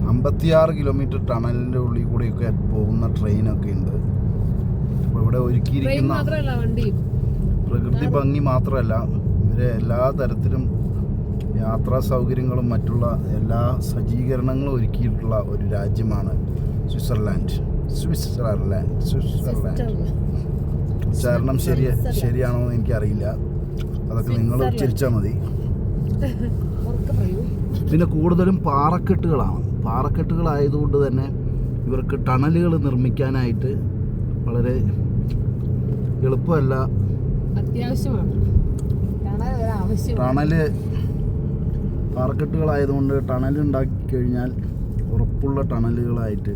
56 കിലോമീറ്റർ ടണലിൻ്റെ ഉള്ളിൽ കൂടെയൊക്കെ പോകുന്ന ട്രെയിനൊക്കെ ഉണ്ട്. അപ്പോൾ ഇവിടെ ഒരുക്കിയിരിക്കുന്ന പ്രകൃതി ഭംഗി മാത്രമല്ല, ഇവരെ എല്ലാ തരത്തിലും യാത്രാ സൗകര്യങ്ങളും മറ്റുള്ള എല്ലാ സജ്ജീകരണങ്ങളും ഒരുക്കിയിട്ടുള്ള ഒരു രാജ്യമാണ് സ്വിറ്റ്സർലാൻഡ്. ഉച്ചാരണം ശരിയാണോ എന്ന് എനിക്കറിയില്ല, അതൊക്കെ നിങ്ങൾ ഉച്ചരിച്ചാൽ മതി. പിന്നെ കൂടുതലും പാറക്കെട്ടുകളാണ്. പാറക്കെട്ടുകളായതുകൊണ്ട് തന്നെ ഇവർക്ക് ടണലുകൾ നിർമ്മിക്കാനായിട്ട് വളരെ എളുപ്പമല്ല. ടണല് പാറക്കെട്ടുകളായതുകൊണ്ട് ടണൽ ഉണ്ടാക്കി കഴിഞ്ഞാൽ ഉറപ്പുള്ള ടണലുകളായിട്ട്.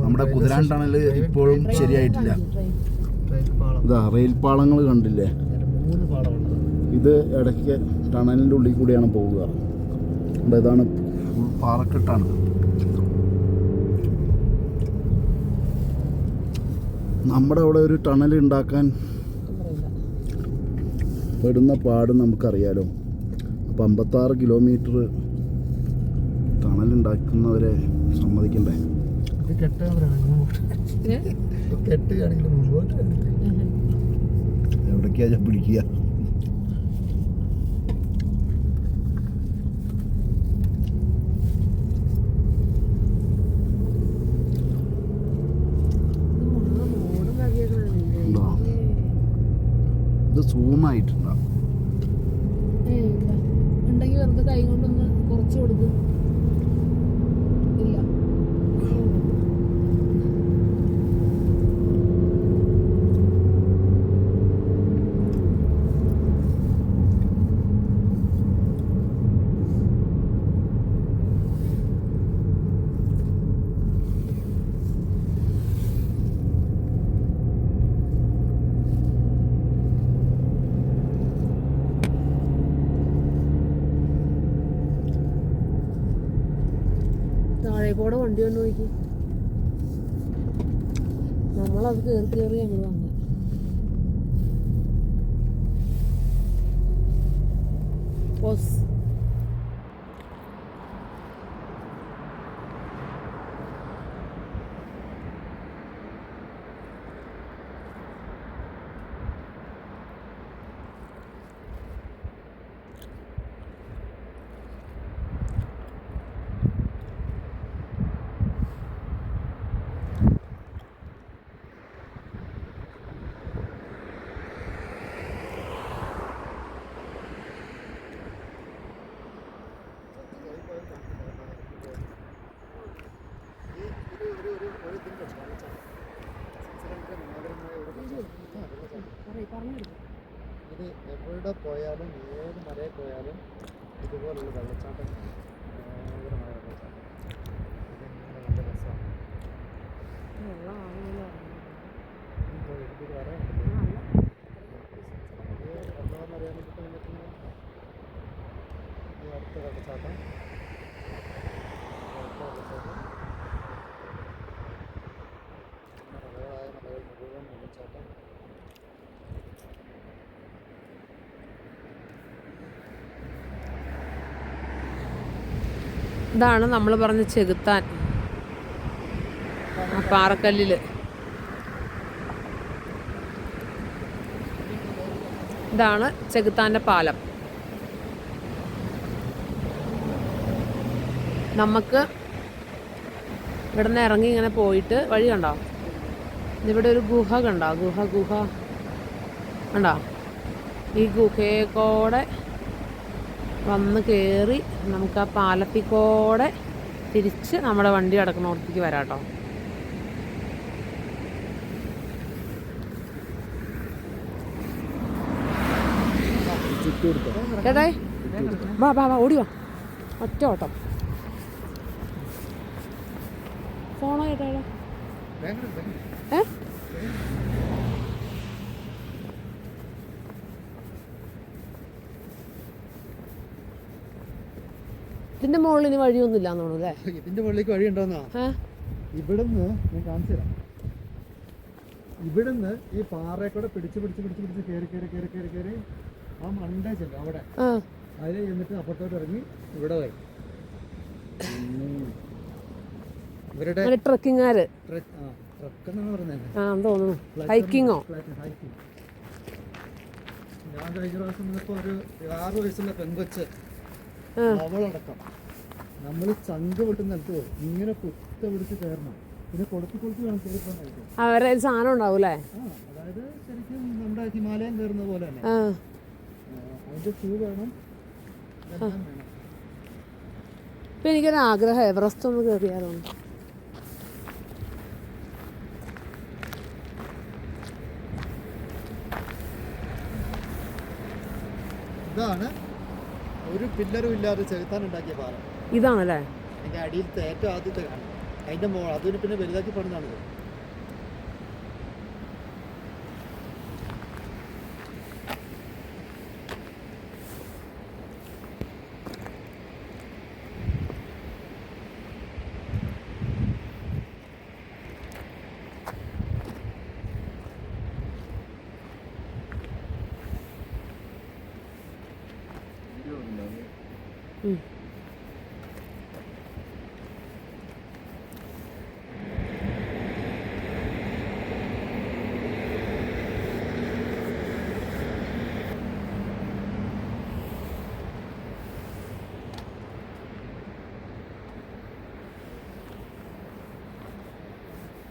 നമ്മുടെ കുതിരാൻ ടണല് ഇപ്പോഴും ശരിയായിട്ടില്ല. ഇതാ റെയിൽ പാളങ്ങൾ കണ്ടില്ലേ? ഇത് ഇടയ്ക്ക് ടണലിൻ്റെ ഉള്ളിൽ കൂടിയാണ് പോവുക. ഇതാണ് പാറക്കെട്ടാണ്. നമ്മുടെ അവിടെ ഒരു ടണൽ ഉണ്ടാക്കാൻ പെടുന്ന പാട് നമുക്കറിയാലോ. അപ്പം 56 കിലോമീറ്റർ ടണൽ ഉണ്ടാക്കുന്നവരെ സമ്മതിക്കണ്ടേ? ഇത് കെട്ടാൻ കെട്ടുകയാണെങ്കിൽ മുമ്പോട്ട് എവിടേക്കാ പിടിക്കുക. ഇത് സൂമായിട്ടുണ്ടാവും. ഉണ്ടെങ്കിൽ വെറുതെ കൈ കൊണ്ടൊന്ന് കുറച്ച് കൊടുക്കും. ഇല്ല താഴേക്കൂടെ വണ്ടി കൊണ്ട് നോക്കി. നമ്മളത് കയറി ഞങ്ങൾ വന്നത്. ഇത് എവിടെ പോയാലും ഏത് മലയിൽ പോയാലും ഇതുപോലുള്ള വെള്ളച്ചാട്ടം ഭയങ്കരമായ വെള്ളച്ചാട്ടം. ഇതിങ്ങനെ നല്ല രസമാണ്. എനിക്ക് പറയാനുണ്ട് എന്താണെന്ന് അറിയാൻ വേണ്ടിയിട്ട് ഈ അടുത്ത വെള്ളച്ചാട്ടം മലകളായ മലകൾ മുഴുവൻ വെള്ളച്ചാട്ടം. ഇതാണ് നമ്മൾ പറഞ്ഞ ചെകുത്താൻ. ആ പാറക്കല്ലില് ഇതാണ് ചെകുത്താൻ്റെ പാലം. നമുക്ക് ഇവിടെ നിന്ന് ഇറങ്ങി ഇങ്ങനെ പോയിട്ട് വഴി കണ്ടോ, ഇവിടെ ഒരു ഗുഹ കണ്ടോ, ഗുഹ കണ്ടോ, ഈ ഗുഹയെ കൂടെ വന്ന് കയറി നമുക്ക് ആ പാലത്തിൽ കൂടെ തിരിച്ച് നമ്മുടെ വണ്ടി കിടക്കണോടത്തേക്ക് വരാം കേട്ടോ. ചേട്ടായി വാ ഓടി വാ, ഒറ്റ ഓട്ടം. ഫോണോ ചേട്ടാ? ഏ ഇതിന്റെ മുകളിൽ ഇനി വഴിയൊന്നും ഇല്ലാന്ന് തോന്നുന്നു അല്ലേ? ഇതിന്റെ മുകളിലേക്ക് വഴി ഉണ്ടോന്നാ? ഇവിടുന്ന് ഞാൻ കാണിച്ചു തരാം. ഇവിടുന്ന് ഈ പാറയെ കൂടെ പിടിച്ച് കയറി ആ മണ്ടേ ചെല്ലും അവിടെ. അതിൽ ചെന്നിട്ട് അപ്പുറത്തോട്ട് ഇറങ്ങി ഇവിടെ വരും. ഇവരുടെ ട്രക്കിങ്ങാര് ട്രക്കെന്നാണ് പറഞ്ഞത് തോന്നുന്നു. ഹൈക്കിങ്ങോ? ഞാൻ കഴിഞ്ഞ പ്രാവശ്യം വന്നപ്പോ ഒരു 6 വയസ്സുള്ള പെങ്കൊച്ച് അവളടക്കം നമ്മൾ ചങ്ക വിട്ടുന്ന അടുത്ത് പോകും. ഇങ്ങനെ കുത്ത പിടിച്ച് കയറണം. പിന്നെ കൊടുത്ത് വേണം കയറിപ്പോകാനായിട്ട്. അവരെ സാധനം ഉണ്ടാവൂലേ? അതായത് ശരിക്കും നമ്മുടെ ഹിമാലയം കയറുന്ന പോലെ തന്നെ. അതിന്റെ ഷൂ വേണം, എല്ലാം വേണം. ഇപ്പൊ എനിക്കൊരു ആഗ്രഹം എവറസ്റ്റ് ഒന്ന് കയറിയാലോ. ഇതാണ് ഒരു പില്ലറും ഇല്ലാതെ ചെകുത്താൻ ഉണ്ടാക്കിയ പാറ. ഇതാണല്ലേ അതിന്റെ അടിയിലത്തെ ഏറ്റവും ആദ്യത്തെ കാണും. അതിന്റെ അതിന് പിന്നെ വലുതാക്കി പണിതാണിത്.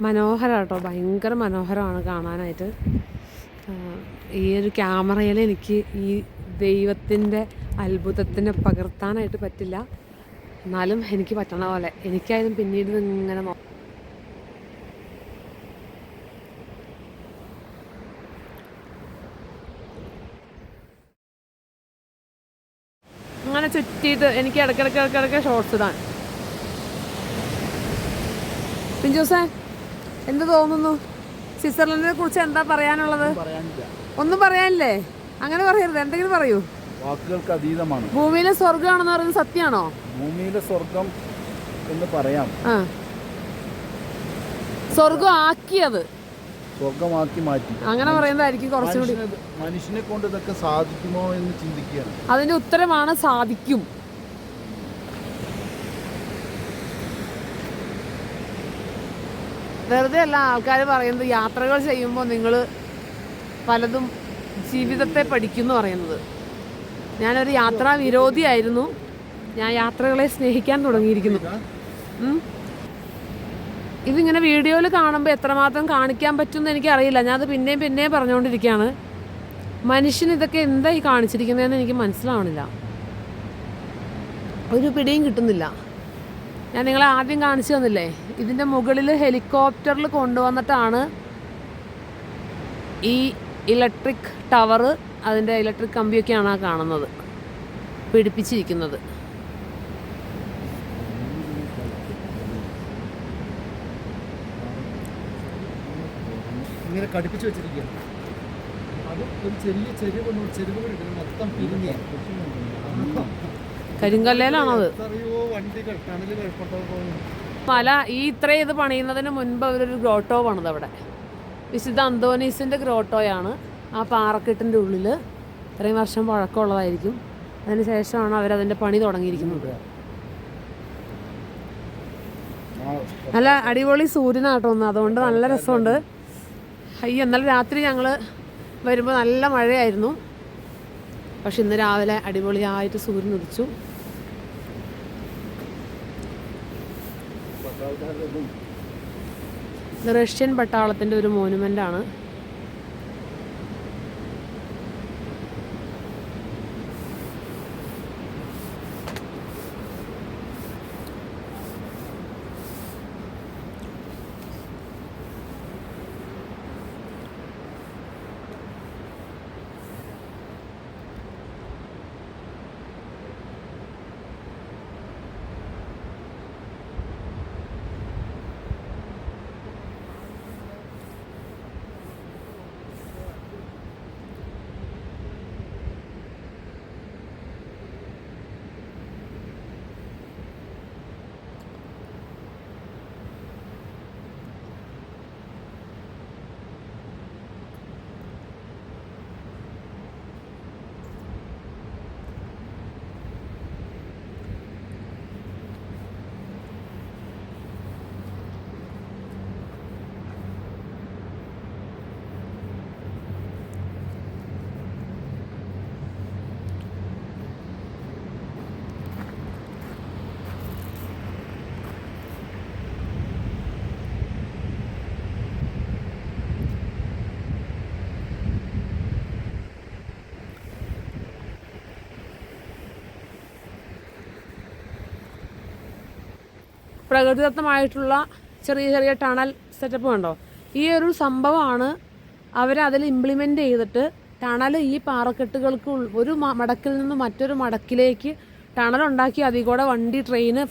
മനോഹരം കേട്ടോ, ഭയങ്കര മനോഹരമാണ് കാണാനായിട്ട്. ഈ ഒരു ക്യാമറയിൽ എനിക്ക് ഈ ദൈവത്തിൻ്റെ അത്ഭുതത്തിനെ പകർത്താനായിട്ട് പറ്റില്ല, എന്നാലും എനിക്ക് പറ്റണ പോലെ എനിക്കായാലും പിന്നീട് ഇങ്ങനെ അങ്ങനെ ചുറ്റിയിട്ട് എനിക്ക് ഇടയ്ക്കിടയ്ക്ക് ഷോർട്സ് ഇടാൻ. പിഞ്ചൂസേ, എന്ത് തോന്നുന്നു? സ്വിറ്റ്സർലൻഡിനെ കുറിച്ച് എന്താ പറയാനുള്ളത്? ഒന്നും പറയാനില്ലേ? അങ്ങനെ പറയരുത്, എന്തെങ്കിലും പറയൂ. വാക്കുകൾക്ക് അതീതമാണ്. ഭൂമിയിലെ സ്വർഗമാണെന്ന് പറയുന്നത് സത്യമാണോ? ഭൂമിയിലെ സ്വർഗം എന്ന് പറയാം. സ്വർഗം ആക്കിയത് സ്വർഗമാക്കി മാറ്റി അങ്ങനെ പറയുന്നതായിരിക്കും കുറച്ചുകൂടി. മനുഷ്യനെ കൊണ്ട് ഇതൊക്കെ സാധിക്കുമോ എന്ന് ചിന്തിക്കുകയാണ്. അതിന്റെ ഉത്തരമാണ് സാധിക്കും. വെറുതെ അല്ല ആൾക്കാർ പറയുന്നത് യാത്രകൾ ചെയ്യുമ്പോൾ നിങ്ങൾ പലതും ജീവിതത്തെ പഠിക്കുന്നു പറയുന്നത്. ഞാനൊരു യാത്രാ വിരോധിയായിരുന്നു. ഞാൻ യാത്രകളെ സ്നേഹിക്കാൻ തുടങ്ങിയിരിക്കുന്നു. ഇതിങ്ങനെ വീഡിയോയിൽ കാണുമ്പോൾ എത്രമാത്രം കാണിക്കാൻ പറ്റുമെന്ന് എനിക്കറിയില്ല. ഞാനത് പിന്നെയും പറഞ്ഞുകൊണ്ടിരിക്കുകയാണ്. മനുഷ്യൻ ഇതൊക്കെ എന്തായി കാണിച്ചിരിക്കുന്നതെന്ന് എനിക്ക് മനസ്സിലാവണില്ല, ഒരു പിടിയും കിട്ടുന്നില്ല. ഞാൻ നിങ്ങളെ ആദ്യം കാണിച്ചു തന്നില്ലേ, ഇതിൻ്റെ മുകളിൽ ഹെലികോപ്റ്ററിൽ കൊണ്ടുവന്നിട്ടാണ് ഈ ഇലക്ട്രിക് ടവർ, അതിൻ്റെ ഇലക്ട്രിക് കമ്പിയൊക്കെയാണ് ആ കാണുന്നത്, പിടിപ്പിച്ചിരിക്കുന്നത്. ഇങ്ങനെ കടുപ്പിച്ച് വെച്ചിരിക്കുകയാണ്. അത് ഒരു ചെറിയ ചെരുവ് കൂടി മൊത്തം പിരിഞ്ഞ കരിങ്കല്ലേലാണത്. വണ്ടികൾ ടണലുകൾ കൊണ്ടുപോകുന്നു. മല ഈ ഇത്രയും ഇത് പണിയുന്നതിന് മുൻപ് അവരൊരു ഗ്രോട്ടോ പണിത് അവിടെ. വിശുദ്ധ അന്തോനീസിൻ്റെ ഗ്രോട്ടോയാണ് ആ പാറക്കെട്ടിൻ്റെ ഉള്ളിൽ. ഇത്രയും വർഷം പഴക്കമുള്ളതായിരിക്കും. അതിന് ശേഷമാണ് അവരതിൻ്റെ പണി തുടങ്ങിയിരിക്കുന്നത്. നല്ല അടിപൊളി സൂര്യനാട്ടോ ഒന്ന്, അതുകൊണ്ട് നല്ല രസമുണ്ട്. അയ്യോ, ഇന്നലെ രാത്രി ഞങ്ങൾ വരുമ്പോൾ നല്ല മഴയായിരുന്നു. പക്ഷെ ഇന്ന് രാവിലെ അടിപൊളിയായിട്ട് സൂര്യൻ ഉദിച്ചു. ഇത് റഷ്യൻ പട്ടാളത്തിൻ്റെ ഒരു മോനുമെൻ്റാണ്. പ്രകൃതിദത്തമായിട്ടുള്ള ചെറിയ ചെറിയ ടണൽ സെറ്റപ്പ് കണ്ടോ. ഈ ഒരു സംഭവമാണ് അവരതിൽ ഇംപ്ലിമെൻ്റ് ചെയ്തിട്ട് ടണൽ ഈ പാറക്കെട്ടുകൾക്ക് ഒരു മടക്കിൽ നിന്ന് മറ്റൊരു മടക്കിലേക്ക് ടണലുണ്ടാക്കി അതിൽ കൂടെ വണ്ടി, ട്രെയിന്,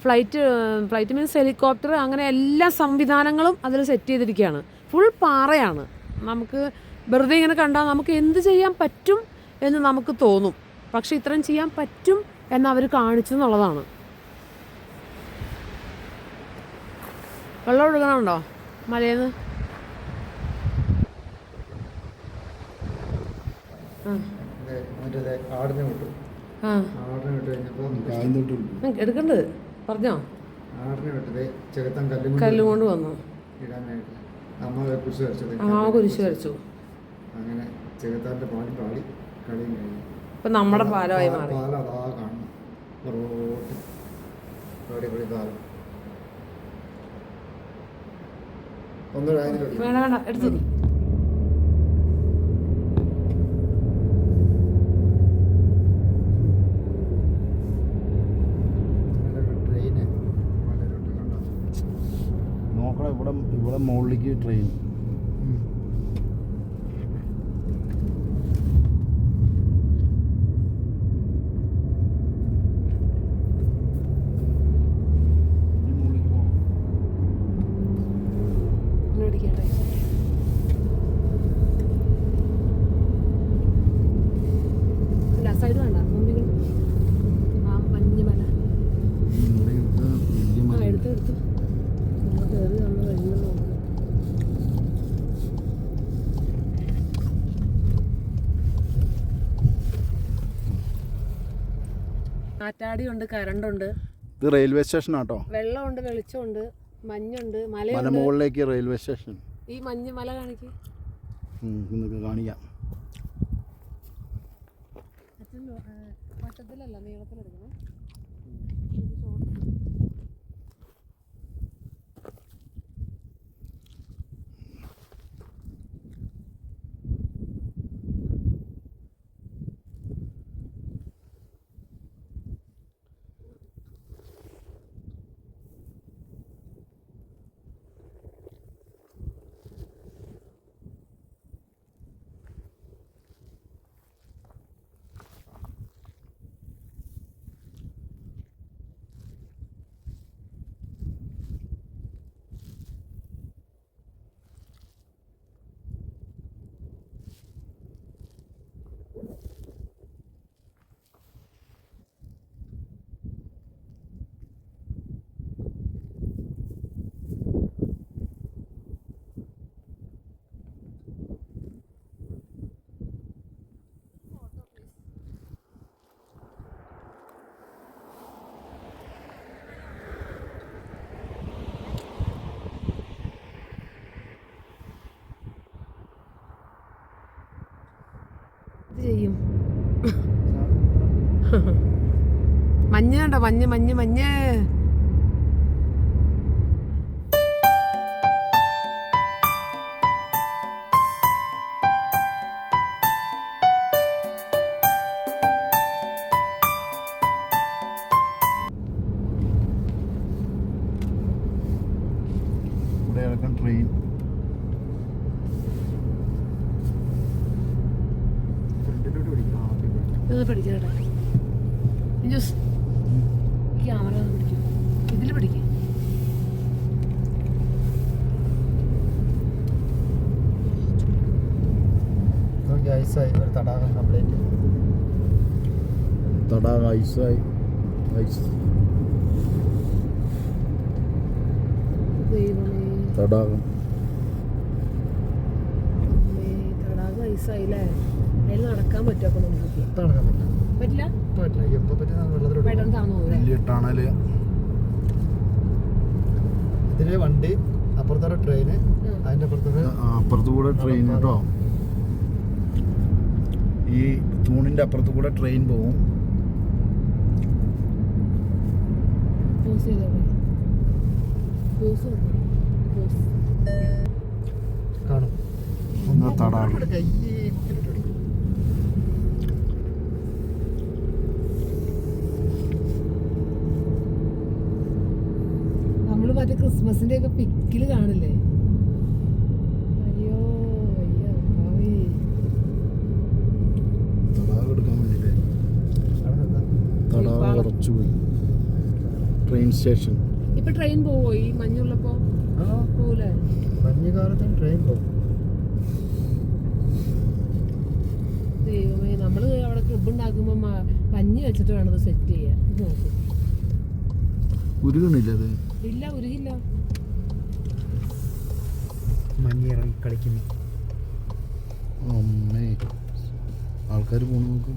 ഫ്ലൈറ്റ് മീൻസ് ഹെലികോപ്റ്റർ, അങ്ങനെ എല്ലാ സംവിധാനങ്ങളും അതിൽ സെറ്റ് ചെയ്തിരിക്കുകയാണ്. ഫുൾ പാറയാണ്. നമുക്ക് വെറുതെ ഇങ്ങനെ കണ്ടാൽ നമുക്ക് എന്ത് ചെയ്യാൻ പറ്റും എന്ന് നമുക്ക് തോന്നും. പക്ഷെ ഇത്രയും ചെയ്യാൻ പറ്റും എന്ന് അവർ കാണിച്ചു എന്നുള്ളതാണ്. വെള്ളം ഒഴുകണുണ്ടോ മലയിൽന്ന്? എടുക്കണ്ടത് പറഞ്ഞോ. കല്ലും കൊണ്ട് വന്നു. അമ്മാവ കുരിശ് വരച്ചു. ഇപ്പൊ നമ്മുടെ പാലമായി മാറി. ഒന്നുകൂടെ അതിലോട്ട് വേണ്ട വേണ്ട എടുത്തു. ട്രെയിന് വളരോട്ട് കണ്ടോ. നോക്കണം, ഇവിടെ മുകളിലേക്ക് ട്രെയിൻ. സൈഡ് വേണ്ട, മുമ്പിൽ ആ മഞ്ഞുമല. ആ എടുത്തു നമ്മൾ കയറി വന്ന് കഴിഞ്ഞു നോക്കണം. കാറ്റാടിയുണ്ട്, കരണ്ടുണ്ട്, ഇത് റെയിൽവേ സ്റ്റേഷൻ ആട്ടോ. വെള്ളമുണ്ട്, വെളിച്ചമുണ്ട്, മഞ്ഞുണ്ട്, മലയുണ്ട്. മലമുകളിലേക്ക് റെയിൽവേ സ്റ്റേഷൻ. ഈ മഞ്ഞ് മല കാണിക്ക്. നിങ്ങൾക്ക് കാണിക്കാം. വട്ടത്തിലല്ല, നീളത്തിലെടുക്കണം. ചെയ്യും. മഞ്ഞ് കണ്ടോ, മഞ്ഞ് മഞ്ഞ് മഞ്ഞ്. ഇവിടെ ഇറക്കാൻ ട്രെയിൻ. ഫ്രണ്ടിലോട്ട് പിടിക്കണം. ഇത് പിടിക്കട്ടെ ജ്യൂസ്. ക്യാമറ പിടിക്കും, ഇതിൽ പിടിക്കും. ഐസായി ഒരു തടാകം കംപ്ലീറ്റ്. തടാകം ഐസായി. തടാകം തടാകം ഐസായില്ലേ? അതിൽ നടക്കാൻ പറ്റുമോ? അപ്പൊ നമുക്ക് നടക്കാൻ പറ്റില്ല. പറ്റില്ല. എപ്പോ പറ്റുന്ന വെള്ളത്തിലോട്ട് പെട്ടെന്ന് താന്നു പോകില്ല. വലിയ ടണല്. ഇതിലെ വണ്ടി, അപ്പുറത്തോടെ ട്രെയിന്, അതിന്റെ അപ്പുറത്ത് കൂടെ ട്രെയിൻ കേട്ടോ. ഈ തൂണിന്റെ അപ്പുറത്ത് കൂടെ ട്രെയിൻ പോവും. കാണും. തടാകം. നമ്മള് മറ്റേ ക്രിസ്മസിന്റെ ഒക്കെ പിക്കില് കാണില്ലേ? അയ്യോ തടാകം എടുക്കാൻ വേണ്ടിട്ടേ തടാകം ഉറച്ചു പോയി. Train station. ഇപ്പൊ ട്രെയിൻ പോവോ ഈ മഞ്ഞുള്ളപ്പോ? പോവൂലേ? മഞ്ഞുകാലത്തും ട്രെയിൻ പോകും. ദൈവമേ, നമ്മള് അവിടെ ക്ലബ് ഉണ്ടാക്കുമ്പോ പഞ്ഞി വെച്ചിട്ട് വേണത് സെറ്റ് ചെയ്യാൻ. ഇത് നോക്ക്. ഉരുകണില്ല അത്. ഇല്ല, ഉരുകില്ല. മഞ്ഞ് ഇറങ്ങി കളിക്കുന്നു. അമ്മേ, ആൾക്കാർ പോണു നോക്ക്.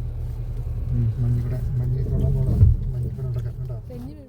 മഞ്ഞ് കൊള്ളാൻ പോണോ? മഞ്ഞ് കൂടെ ഉണ്ടാക്കാൻ കേട്ടോ. തെന്നി വീഴും.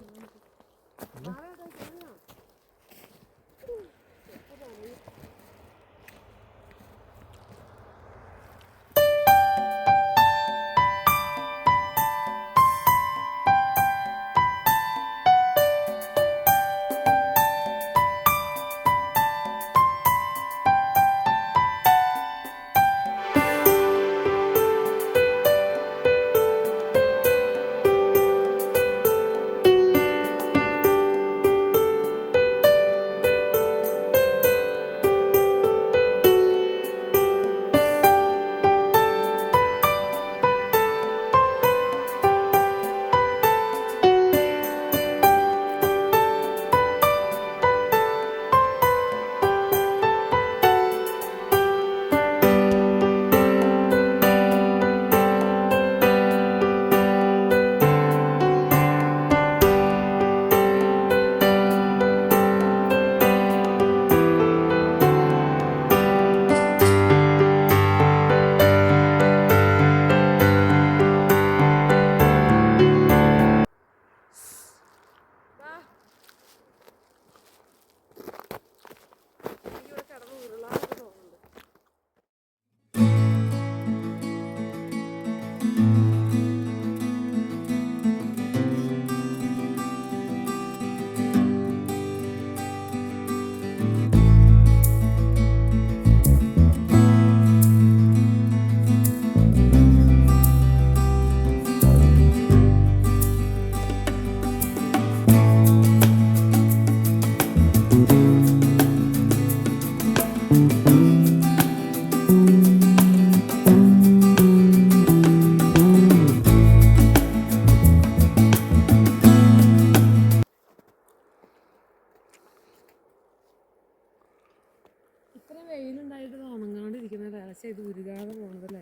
ഇത് ഉരുകാതെ പോണതല്ലേ.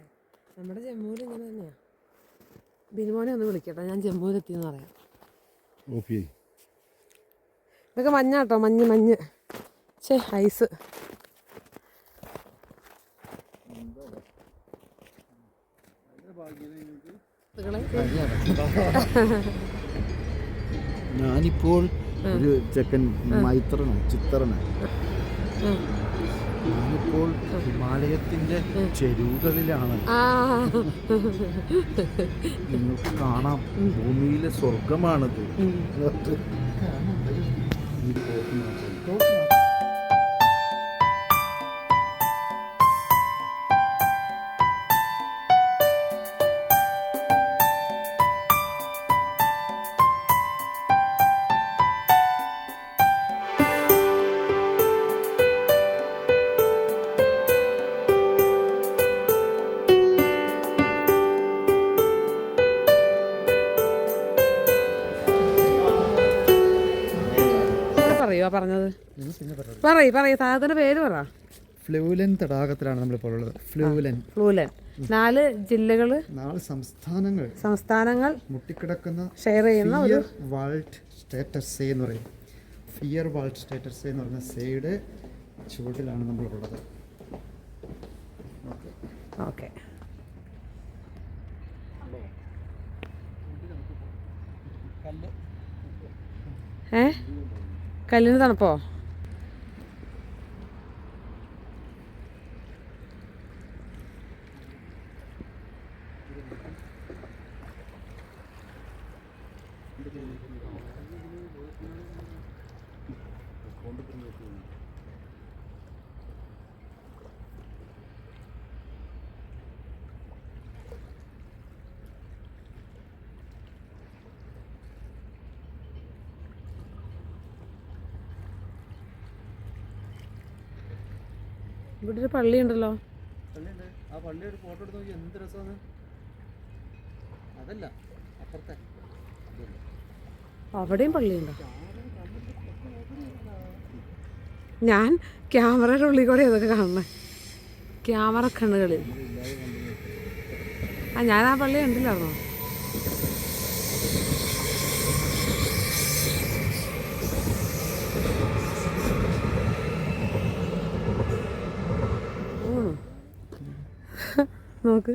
നമ്മുടെ ജമ്മുവിൽ ഇങ്ങനെ തന്നെയാ. ബിനുമോനെ ഒന്ന് വിളിക്കട്ടെ, ഞാൻ ജമ്മുവിലെത്തിയെന്ന് പറയാം. ഇതൊക്കെ മഞ്ഞാട്ടോ, മഞ്ഞ് ഐസ്. ഞാനിപ്പോൾ ഒരു ചെക്കൻ ചിത്രനാണ്. ഞാനിപ്പോൾ ഹിമാലയത്തിന്റെ ചെരുവുകളിലാണ്. നിങ്ങൾക്ക് കാണാം, ഭൂമിയിലെ സ്വർഗമാണത്. പറഞ്ഞത് പറയ് താഴത്തിന്റെ പേര് പറ. ഫ്ലൂലൻ തടാകത്തിലാണ് നമ്മളിപ്പോൾ ഉള്ളത്. ഫ്ലൂലൻ 4 ജില്ലകള്, 4 സംസ്ഥാനങ്ങൾ മുട്ടിക്കിടക്കുന്ന ഷെയർ ചെയ്യുന്ന ഒരു വാൾട്ട് സ്റ്റേറ്റസ് എന്ന് പറയും. ഫിയർ വാൾട്ട് സ്റ്റേറ്റസ് എന്ന് പറഞ്ഞ സൈഡ് ചുവട്ടിലാണ് നമ്മളുള്ളത്. ഓക്കെ. കല്ലിന് തണുപ്പോ? ഇവിടെ ഒരു പള്ളി ഉണ്ടല്ലോ. ആ പള്ളി ഒരു ഫോട്ടോ എടുത്ത് നോക്കി, എന്ത് രസമാണ്. അതല്ല അപ്പുറത്തെ, അവിടെയും പള്ളിയുണ്ടോ? ഞാൻ ക്യാമറയുടെ ഉള്ളിൽ കൂടെ ഇതൊക്കെ കാണണേ, ക്യാമറ കണ്ണുകളിൽ. ഞാൻ ആ പള്ളി കണ്ടില്ലായിരുന്നോ? നോക്ക്,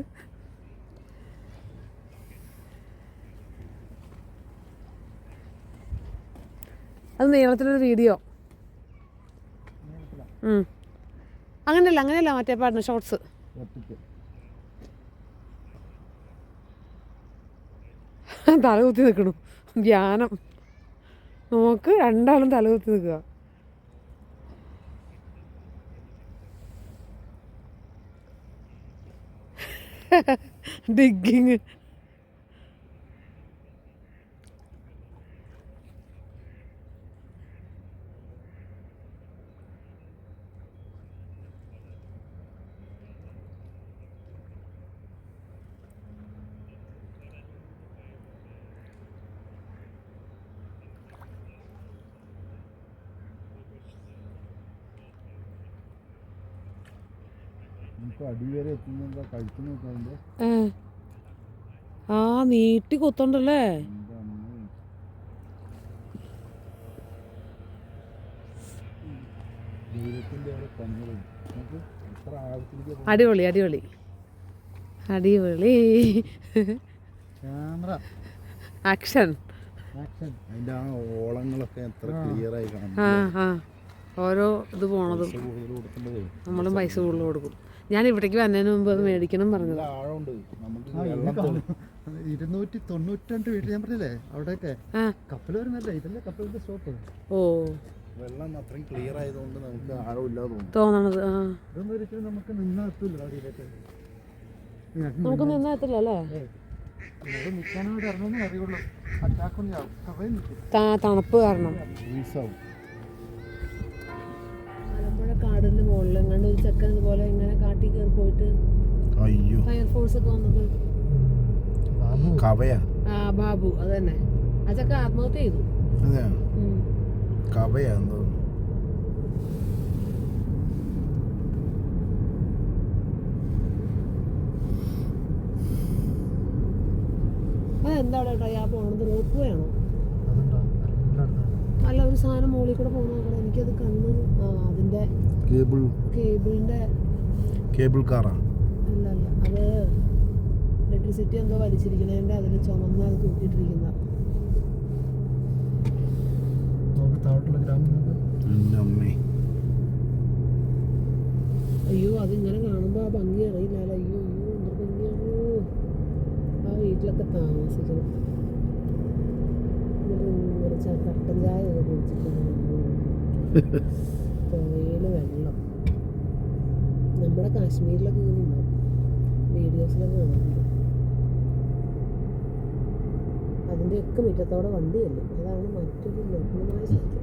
അത് നീളത്തിലൊരു വീഡിയോ. അങ്ങനെയല്ല മറ്റേ പാട്ടിന് ഷോർട്സ്. തലകുത്തി നിൽക്കണു, ധ്യാനം. നോക്ക്, രണ്ടാളും തലകുത്തി നിൽക്കുക. ഡിഗ്ഗിങ്. അടിവരെ എത്തുന്ന കഴിച്ചു നോക്കാറുണ്ട്. ആ നീട്ടി കൊത്തണ്ടല്ലേ. അടിപൊളി ആക്ഷൻ. അതിന്റെ ആ ഓളങ്ങളൊക്കെ എത്ര ക്ലിയർ ആയി കാണും. ഓരോ ഇത് പോണതും നമ്മളും പൈസ കൂടുതൽ കൊടുക്കും. ഞാൻ ഇവിടേക്ക് വന്നതിന് മുമ്പ് അത് മേടിക്കണം പറഞ്ഞത്. 292 വീട്ടിൽ ഞാൻ പറഞ്ഞില്ലേ, അവിടെയൊക്കെ കപ്പൽ വരുന്നല്ല. ഇതല്ലേ കപ്പലിന്റെ സ്റ്റോപ്പ്. ഓ, വെള്ളം അത്രയും ക്ലിയർ ആയതുകൊണ്ട് നമുക്ക് ആഴമില്ലാതെ തോന്നണത്. ഇതൊന്നും ഒരിക്കലും നമുക്ക് നിന്നാ എത്തൂല. നമുക്ക് നിന്നാ എത്തില്ല അല്ലേ? നിൽക്കാനോട് ഇറങ്ങുന്നേ അറിയുള്ളൂ. തണുപ്പ് കാരണം. മലമ്പുഴ കാടിന്റെ മുകളിൽ എങ്ങാണ്ട് ഒരു ചെക്കൻ ഇതുപോലെ ഇങ്ങനെ കാട്ടി കയറി പോയിട്ട് ഫയർഫോഴ്സ് ഒക്കെ വന്നത്. ബാബു, അത് തന്നെ. ആ ചെക്കൻ ആത്മഹത്യ ചെയ്തു. എന്താ അവിടെ കേട്ടോ ആ പോണത്? റോപ്പ് വേ ആണോ? അതുണ്ടോ എല്ലായിടത്തും അല്ല, ഒരു സാധനം മുകളിൽ കൂടെ പോകണം. അവിടെ എനിക്കത് കണ്ണ് അതിന്റെ കേബിളിന്റെ കേബിൾ കാറാ? അല്ല അല്ല, അത് ഇലക്ട്രിസിറ്റി എന്തോ വലിച്ചിരിക്കണേന്റെ അതിൽ ചുമന്ന അത് തൂക്കിയിട്ടിരിക്കുന്ന. താഴോട്ടുള്ള ഗ്രാമം അയ്യോ, അതിങ്ങനെ കാണുമ്പോ ആ ഭംഗി അറിയില്ലല്ലോ. അയ്യോ അയ്യോ, എന്തൊരു ഭംഗിയാണോ ആ വീട്ടിലൊക്കെ താമസിക്കണം. കട്ടൻ ചായ ഒക്കെ കുടിച്ചിട്ടാണ് പുഴയില് വെള്ളം. നമ്മുടെ കാശ്മീരിലൊക്കെ ഇങ്ങനെ ഉണ്ടാവും, വീഡിയോസിലൊക്കെ കാണുന്നുണ്ട്. അതിൻ്റെയൊക്കെ മുറ്റത്തോടെ വണ്ടിയല്ലേ, അതാണ് മറ്റൊരു ലഭ്യമായ സത്യം.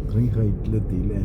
അത്രയും ഹൈറ്റിലെത്തിയില്ലേ?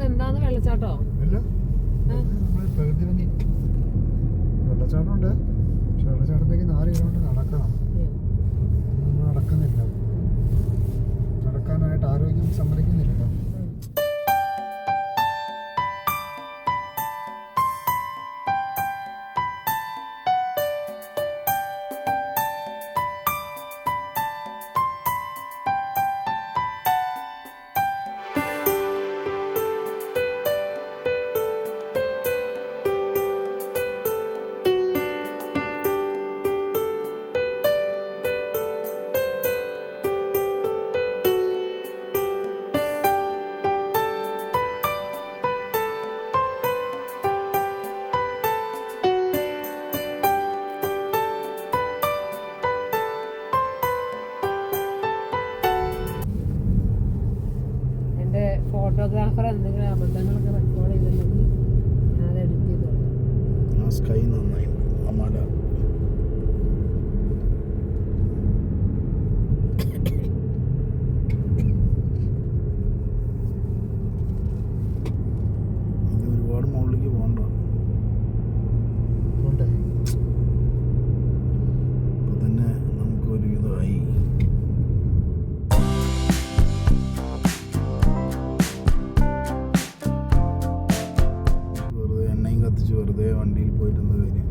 എന്താന്ന് വെള്ളച്ചാട്ടോ? പ്രകൃതി ഭംഗി. വെള്ളച്ചാട്ടം ഉണ്ട്, പക്ഷെ വെള്ളച്ചാട്ടത്തേക്ക് 4 കിലോമീറ്റർ നടക്കണം. നമ്മൾ നടക്കുന്നില്ല, നടക്കാനായിട്ട് ആരോഗ്യം സമ്മതിക്കുന്നില്ലല്ലോ. ഫോട്ടോഗ്രാഫർ എന്തെങ്കിലും അബദ്ധങ്ങളൊക്കെ റെക്കോർഡ് ചെയ്തിട്ടുണ്ടെങ്കിൽ ഞാനത് എഡിറ്റ് ചെയ്തോളാം. ആ സ്കൈ നന്നായി, ആ മല. ഒരുപാട് മുകളിലേക്ക് പോകണ്ട, ഇപ്പൊ തന്നെ നമുക്ക് ഒരു ഇതായി. വെറുതെ വണ്ടിയിൽ പോയിരുന്ന കാര്യം.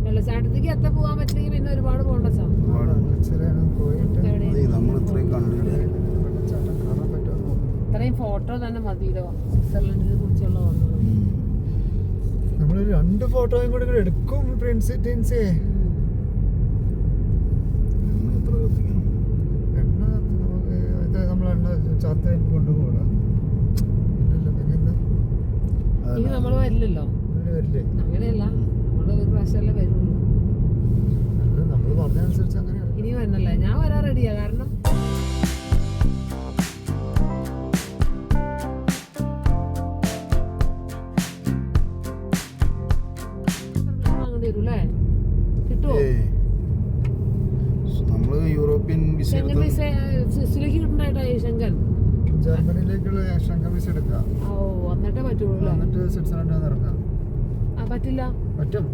വെള്ളച്ചാട്ടത്തേക്ക് എത്ര പോകാൻ പറ്റില്ലെങ്കിൽ പിന്നെ ഒരുപാട് പോകണ്ട. നമ്മൾ ഇത്രയും കണ്ടില്ലേ, ഇത്രയും ഫോട്ടോ തന്നെ മതിയല്ലോ സ്വിറ്റ്സർലൻഡിനെ കുറിച്ചുള്ള. നമ്മളൊരു 2 ഫോട്ടോയും കൂടി എടുക്കും ഫ്രണ്ട്സ്. എത്ര കത്തിക്കണം? ചാത്ത കൊണ്ടുപോകണം. ഇനി നമ്മൾ വരില്ലല്ലോ, വരില്ലേ? അങ്ങനെയല്ല, നമ്മള് ഒരു പ്രാവശ്യമല്ലേ വരുള്ളൂ. നമ്മൾ പറഞ്ഞനുസരിച്ച് അങ്ങനെയാണ്. ഇനി വരണല്ലേ? ഞാൻ വരാൻ റെഡിയാ. കാരണം വാങ്ങേണ്ടി വരും അല്ലേ? കിട്ടുമോ? നമ്മള് യൂറോപ്യൻ വിസ സ്വിസിലേക്ക് കിട്ടണ്ടായിട്ടോ ശങ്കൻ. ജർമ്മനിയിലേക്കുള്ള ശങ്കൻ വിസ എടുക്കാം. ഓ, എന്നിട്ടേ പറ്റുള്ളൂ. എന്നിട്ട് സ്വിറ്റ്സർലൻഡ് ഇറങ്ങാം. പറ്റില്ല, പറ്റും.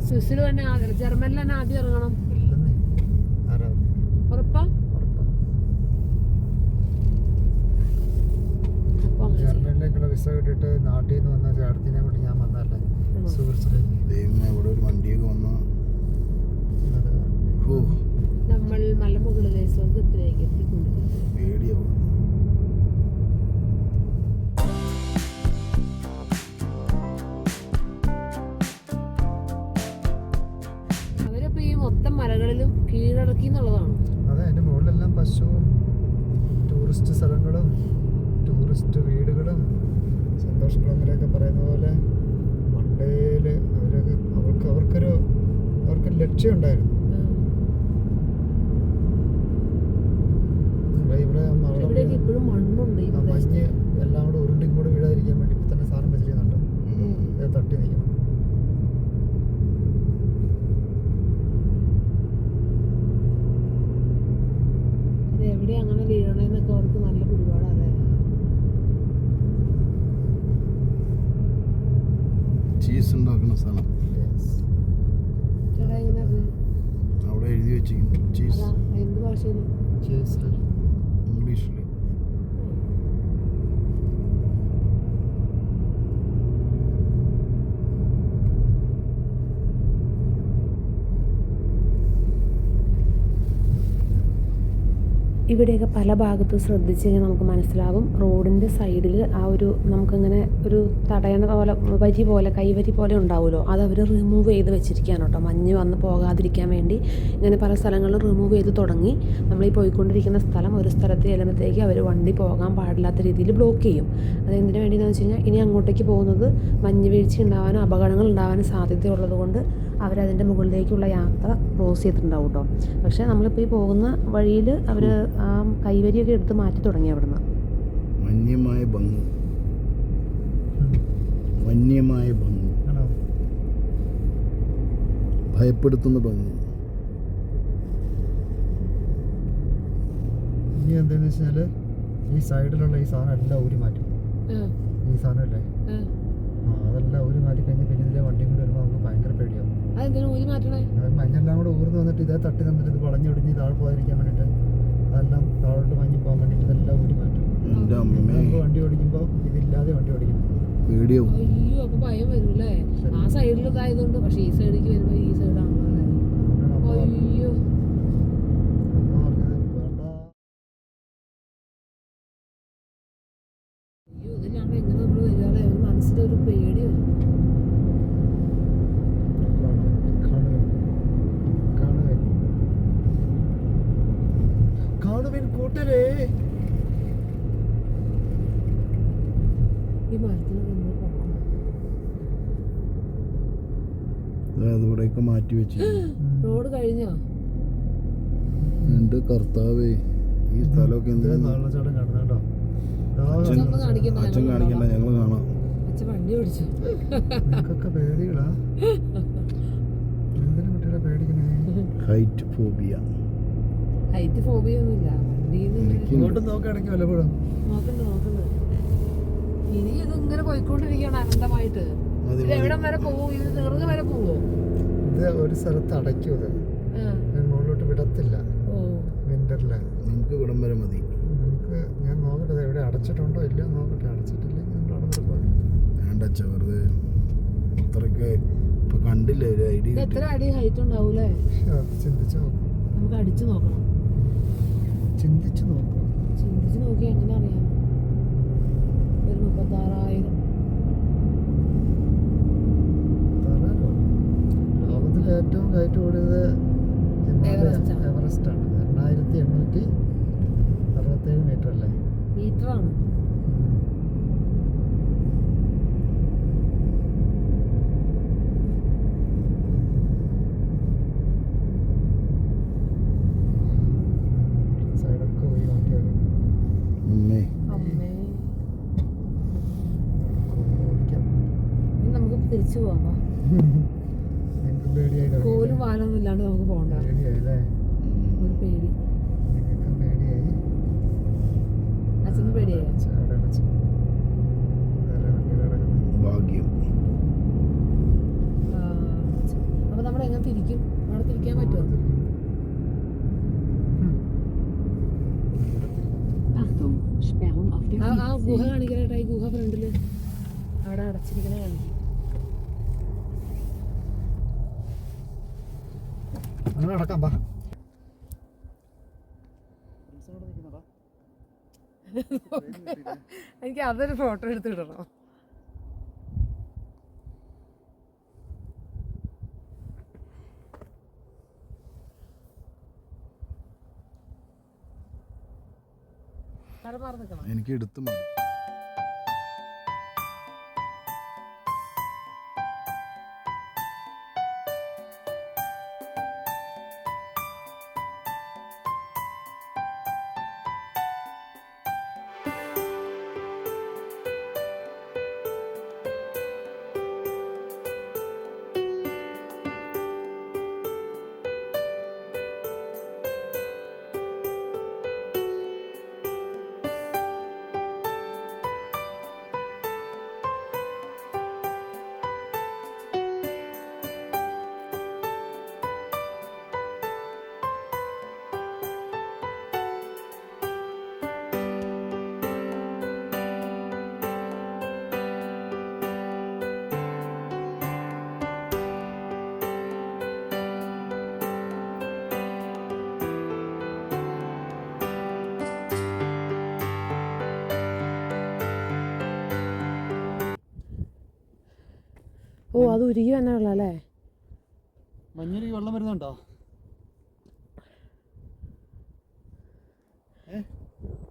സ്വിസിൽ തന്നെ, ജർമ്മനിൽ തന്നെ ആദ്യം ഇറങ്ങണം. ഉറപ്പാ? ജർമ്മനിലേക്കുള്ള വിസ കിട്ടിയിട്ട് നാട്ടിൽ നിന്ന് വന്ന ചേട്ടത്തിനെ കൂടി ഞാൻ വന്നല്ലേ. സുഹൃത്ത് മലമുകളിലെ സ്വർഗത്തിലേക്ക് എത്തിക്കൊണ്ടിരിക്കുന്നത്. പേടിയാവും. അവരപ്പോ ഈ മൊത്തം മലകളിലും കീഴടക്കി എന്നുള്ളതാണ്. അതെ, അതിന്റെ മുകളിലെല്ലാം പശുവും ടൂറിസ്റ്റ് സ്ഥലങ്ങളും ടൂറിസ്റ്റ് വീടുകളും സന്തോഷ് കുളങ്ങരയൊക്കെ പറയുന്ന പോലെ മണ്ടയില് അവർക്ക് ലക്ഷ്യം ഉണ്ടായിരുന്നു. ഇവിടെ ഇവിടെയൊക്കെ ഇപ്പോഴും മണ്ണുണ്ട്. ഈ മഞ്ഞ് എല്ലാം കൂടെ ഉരുണ്ടും കൂടെ വീഴാതിരിക്കാൻ വേണ്ടി ഇപ്പൊ തന്നെ സാധനം വെച്ചിരിക്കുന്നുണ്ടോ, തട്ടി നിൽക്കണം. ഇത് എവിടെ അങ്ങനെ വീഴണേന്നൊക്കെ അവർക്ക് നല്ല പിടിപാടല്ലേ. ചീസ് ഉണ്ടാക്കുന്ന സ്ഥലം ചേട്ടാ എങ്ങനെ അറിഞ്ഞു? അവിടെ എഴുതി വെച്ചിരിക്കുന്നു. ചീസ് അതാ എന്ത് ഭാഷയിൽ? ഇംഗ്ലീഷിൽ. ഇവിടെയൊക്കെ പല ഭാഗത്തും ശ്രദ്ധിച്ച് കഴിഞ്ഞാൽ നമുക്ക് മനസ്സിലാവും റോഡിൻ്റെ സൈഡിൽ ആ ഒരു നമുക്കിങ്ങനെ ഒരു തടയണ പോലെ വരി പോലെ കൈവരി പോലെ ഉണ്ടാവുമല്ലോ, അത് അവർ റിമൂവ് ചെയ്ത് വെച്ചിരിക്കുകയാണ് കേട്ടോ. മഞ്ഞ് വന്ന് പോകാതിരിക്കാൻ വേണ്ടി ഇങ്ങനെ പല സ്ഥലങ്ങളിലും റിമൂവ് ചെയ്ത് തുടങ്ങി. നമ്മൾ ഈ പോയിക്കൊണ്ടിരിക്കുന്ന സ്ഥലം ഒരു സ്ഥലത്ത് ചെല്ലുമ്പോഴത്തേക്ക് അവർ വണ്ടി പോകാൻ പാടില്ലാത്ത രീതിയിൽ ബ്ലോക്ക് ചെയ്യും. അതെന്തിനു വേണ്ടിയെന്ന് വെച്ച് കഴിഞ്ഞാൽ ഇനി അങ്ങോട്ടേക്ക് പോകുന്നത് മഞ്ഞ് വീഴ്ച ഉണ്ടാവാനും അപകടങ്ങൾ ഉണ്ടാവാനും സാധ്യതയുള്ളത് കൊണ്ട് അവരതിൻ്റെ മുകളിലേക്കുള്ള യാത്ര ക്ലോസ് ചെയ്തിട്ടുണ്ടാവും കേട്ടോ. പക്ഷേ നമ്മളിപ്പോൾ ഈ പോകുന്ന വഴിയിൽ അവർ ആ കൈവരിയൊക്കെ എടുത്ത് മാറ്റി തുടങ്ങി അവിടുന്ന്. വന്യമായ ഭംഗി, വന്യമായ ഭംഗി, ഭയപ്പെടുത്തുന്ന ഭംഗി. ഇനി എന്താണെന്ന് വെച്ചാൽ ഈ സൈഡിലുള്ള ഈ സാധനം എല്ലാം ഊരി മാറ്റും. ഈ സാധനമല്ലേ, അതെല്ലാം ഊരി മാറ്റി കഴിഞ്ഞ് പിന്നെ ഇതിലെ വണ്ടിയും കൂടി വരുമ്പോൾ നമുക്ക് ഭയങ്കര പേടിയാവും. മഞ്ഞെല്ലാം കൂടെ ഊർന്ന് വന്നിട്ട് ഇതേ തട്ടി തന്നിട്ട് ഇത് വളഞ്ഞൊടിഞ്ഞ് താഴെ പോകാതിരിക്കാൻ വേണ്ടിയിട്ട് അതെല്ലാം താഴോട്ട് മഞ്ഞ് പോകാൻ വേണ്ടിയിട്ട് ഇതെല്ലാം ഊരി മാറ്റും. നമുക്ക് വണ്ടി ഓടിക്കുമ്പോൾ ഇതില്ലാതെ വണ്ടി ഓടിക്കും, പേടിയാവും. അയ്യോ അപ്പൊ ഭയം വരൂല്ലേ? ആ സൈഡിൽ ഇതായതുകൊണ്ട്. പക്ഷെ ഈ സൈഡിലേക്ക് വരുമ്പോ ഈ സൈഡാണല്ലോ അല്ലേ? അയ്യോ അയ്യോ ഇതിലാണ് എങ്ങനെ നമ്മൾ വരികയാലേ മനസ്സിലൊരു പേടി വരും. കൂട്ടരേ ഈ മരത്തിന് ഇവിടെയൊക്കെ മാറ്റി വെച്ചു. റോഡ് കഴിഞ്ഞോ? എന്റെ കർത്താവേ, ഈ സ്ഥലമൊക്കെ വെള്ളച്ചാട്ടം കാണുന്നുണ്ടോ? അച്ഛൻ കാണിക്കണ്ട, ഞങ്ങള് കാണാം. അച്ഛൻ വണ്ടി ഓടിച്ചു. നിങ്ങൾക്കൊക്കെ പേടികളാ? എന്തിനു കുട്ടികളെ പേടിക്കണേ? Height phobia. ഹൈറ്റ് ഫോബിയ ഒന്നുമില്ല. ഇങ്ങോട്ടും നോക്കി ഇടയ്ക്ക് വല്ലപ്പോഴും നോക്കണ്ട്. ഇനി ഇത് ഇങ്ങനെ പോയിക്കൊണ്ടിരിക്കുകയാണ് അനന്തമായിട്ട്. എവിടം വരെ പോവും? ഇത് തീർന്ന് വരെ പോവോ? ഇത് ഒരു സ്ഥലത്ത് അടയ്ക്കും. ഇത് മുകളിലോട്ട് വിടത്തില്ല വിന്ററില്. നമുക്ക് ഇവിടം വരെ മതി. നമുക്ക് ഞാൻ നോക്കട്ടെ എവിടെ അടച്ചിട്ടുണ്ടോ ഇല്ലയോ നോക്കട്ടെ. അടച്ചിട്ടില്ലെങ്കിൽ നമ്മൾ അവിടെ പോയി വേണ്ട അച്ഛ, വെറുതെ അത്രയ്ക്ക് ഇപ്പൊ കണ്ടില്ലേ ഒരു ഐഡിയ. എത്ര അടി ഹൈറ്റ് ഉണ്ടാവൂലേ? ചിന്തിച്ചു നോക്കാം. നമുക്ക് അടിച്ചു നോക്കണം. ചിന്തിച്ചു നോക്കി എങ്ങനെ അറിയാം? ഒരു 36,000. ലോകത്തിലെ ഏറ്റവും ഹൈറ്റ് കൂടിയത് എവറസ്റ്റ് ആണ്. 2867 മീറ്റർ അല്ലേ? മീറ്ററാണ്. നമുക്ക് തിരിച്ചു പോവാം. കോലും വാലൊന്നും ഇല്ലാണ്ട് നമുക്ക് പോകണ്ട. ഒരു പേടി. അച്ഛന് പേടിയായി. ഭാഗ്യം. അപ്പൊ നമ്മൾ എങ്ങനെ തിരിക്കും? അവിടെ തിരിക്കാൻ പറ്റുമോ? ആ ഗുഹ കാണിക്കാനായിട്ടാ. ഈ ഗുഹ ഫ്രണ്ടില് അവിടെ അടച്ചിരിക്കണ കാണിക്കും. നടക്കാം. എനിക്ക് അതൊരു ഫോട്ടോ എടുത്തിടണം. എനിക്ക് എടുത്തു മതി. ഓ, അത് ഉരുകി തന്നെ വെള്ളം അല്ലേ? മഞ്ഞിൽ വെള്ളം വരുന്നുണ്ടോ?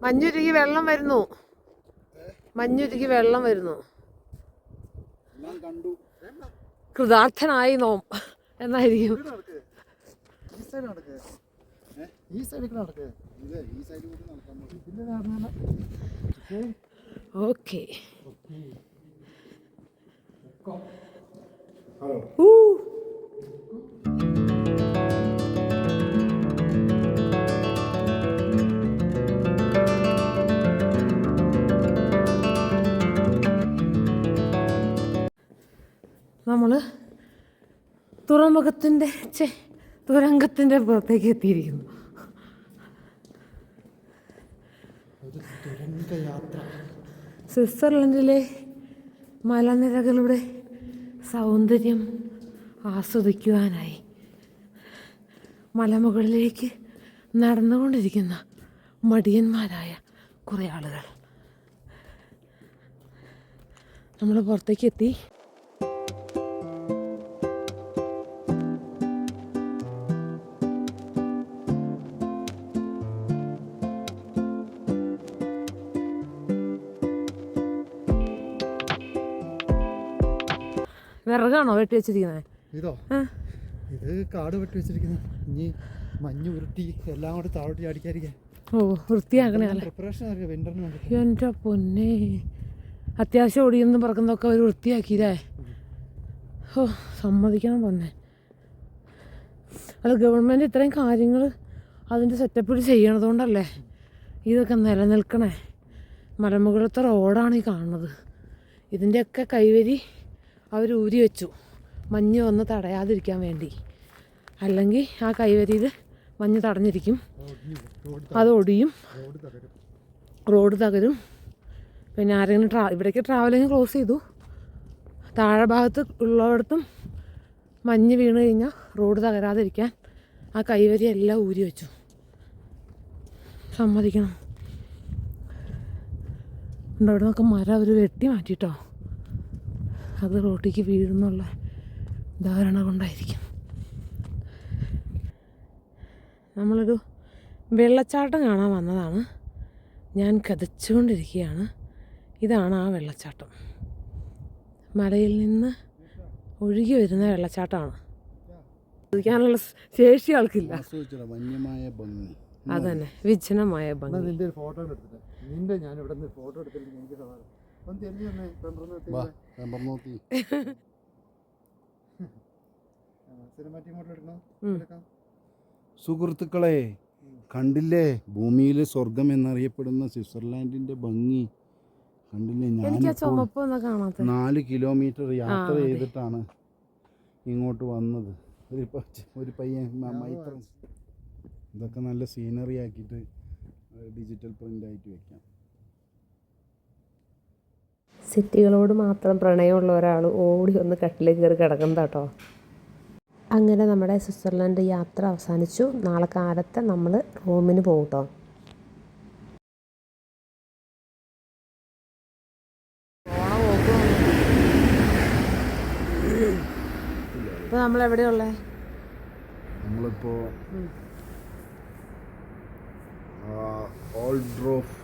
മഞ്ഞുരുകി വെള്ളം വരുന്നു. മഞ്ഞുരുകി വെള്ളം വരുന്നു. കൃതാർത്ഥനായി നോം എന്നായിരിക്കും. ഓക്കെ. നമ്മൾ തുരങ്കത്തിൻ്റെ പുറത്തേക്ക് എത്തിയിരിക്കുന്നു. സ്വിറ്റ്സർലൻഡിലെ മലനിരകളുടെ സൗന്ദര്യം ആസ്വദിക്കുവാനായി മലമുകളിലേക്ക് നടന്നുകൊണ്ടിരിക്കുന്ന മടിയന്മാരായ കുറേ ആളുകൾ. നമ്മൾ പുറത്തേക്ക് എത്തി. വിറകാണോ വെട്ടി വെച്ചിരിക്കുന്നത്? ഇതോ, ഇത് കാട് വെട്ടി വെച്ചിരിക്കുന്നത്. ഇനി മഞ്ഞ് ഉരുട്ടി എല്ലാം കൂടി താഴോട്ട് അടിക്കാതിരിക്കാൻ. ഓ, വൃത്തിയാക്കണേ. പ്രിപ്പറേഷൻ ആയിരിക്കും വിന്ററിന് വേണ്ടി. എൻ്റെ പൊന്നെ, അത്യാവശ്യം ഓടിയൊന്നും പറക്കുന്നതൊക്കെ അവർ വൃത്തിയാക്കിയില്ലേ? ഓ, സമ്മതിക്കണം പൊന്നെ. അത് ഗവൺമെൻറ് ഇത്രയും കാര്യങ്ങൾ അതിൻ്റെ സെറ്റപ്പിൽ ചെയ്യണതുകൊണ്ടല്ലേ ഇതൊക്കെ നിലനിൽക്കണേ. മലമുകളിലത്തെ റോഡാണ് ഈ കാണുന്നത്. ഇതിൻ്റെയൊക്കെ കൈവരി അവർ ഊരി വെച്ചു, മഞ്ഞ് വന്ന് തടയാതിരിക്കാൻ വേണ്ടി. അല്ലെങ്കിൽ ആ കൈവരിയിൽ മഞ്ഞ് തടഞ്ഞിരിക്കും, അത് ഒടിയും, റോഡ് തകരും. പിന്നെ ആരെങ്കിലും ഇവിടേക്ക് ട്രാവലിങ് ക്ലോസ് ചെയ്തു. താഴെ ഭാഗത്ത് ഉള്ളിടത്തും മഞ്ഞ് വീണ് കഴിഞ്ഞാൽ റോഡ് തകരാതിരിക്കാൻ ആ കൈവരി എല്ലാം ഊരി വെച്ചു. സമ്മതിക്കണം. ഇവിടെ നിന്നൊക്കെ മരം അവർ വെട്ടി മാറ്റിട്ടോ. അത് റോട്ടിലേക്ക് വീഴുന്നുള്ള ധാരണ കൊണ്ടായിരിക്കും. നമ്മളൊരു വെള്ളച്ചാട്ടം കാണാൻ വന്നതാണ്. ഞാൻ കതച്ചുകൊണ്ടിരിക്കുകയാണ്. ഇതാണ് ആ വെള്ളച്ചാട്ടം. മലയിൽ നിന്ന് ഒഴുകി വരുന്ന വെള്ളച്ചാട്ടമാണ്. കുടിക്കാനുള്ള ശേഷി ആൾക്കില്ല. അതന്നെ, വിജനമായ ഭംഗി. നിന്റെ ഒരു ഫോട്ടോ എടുത്തിട്ട് നിന്റെ ഞാൻ ഇവിടെ നിന്ന് ഫോട്ടോ എടുത്തിട്ട് എനിക്ക് സുഹൃത്തുക്കളെ, കണ്ടില്ലേ ഭൂമിയിലെ സ്വർഗം എന്നറിയപ്പെടുന്ന സ്വിറ്റ്സർലാൻഡിന്റെ ഭംഗി കണ്ടില്ലേ? ഞാൻ 4 കിലോമീറ്റർ യാത്ര ചെയ്തിട്ടാണ് ഇങ്ങോട്ട് വന്നത്. ഒരു പയ്യൻ മൈത്ര. ഇതൊക്കെ നല്ല സീനറി ആക്കിയിട്ട് ഡിജിറ്റൽ പ്രിന്റ് ആയിട്ട് വെക്കാം. സിറ്റികളോട് മാത്രം പ്രണയമുള്ള ഒരാൾ ഓടി ഒന്ന് കട്ടിലേക്ക് കയറി കിടക്കുന്നത് കേട്ടോ. അങ്ങനെ നമ്മുടെ സ്വിറ്റ്സർലൻഡ് യാത്ര അവസാനിച്ചു. നാളെ കാലത്തെ നമ്മൾ റോമിന് പോകും കേട്ടോ. നമ്മൾ എവിടെയുള്ളേ? നമ്മളിപ്പോ ഓൾഡ്രോഫ്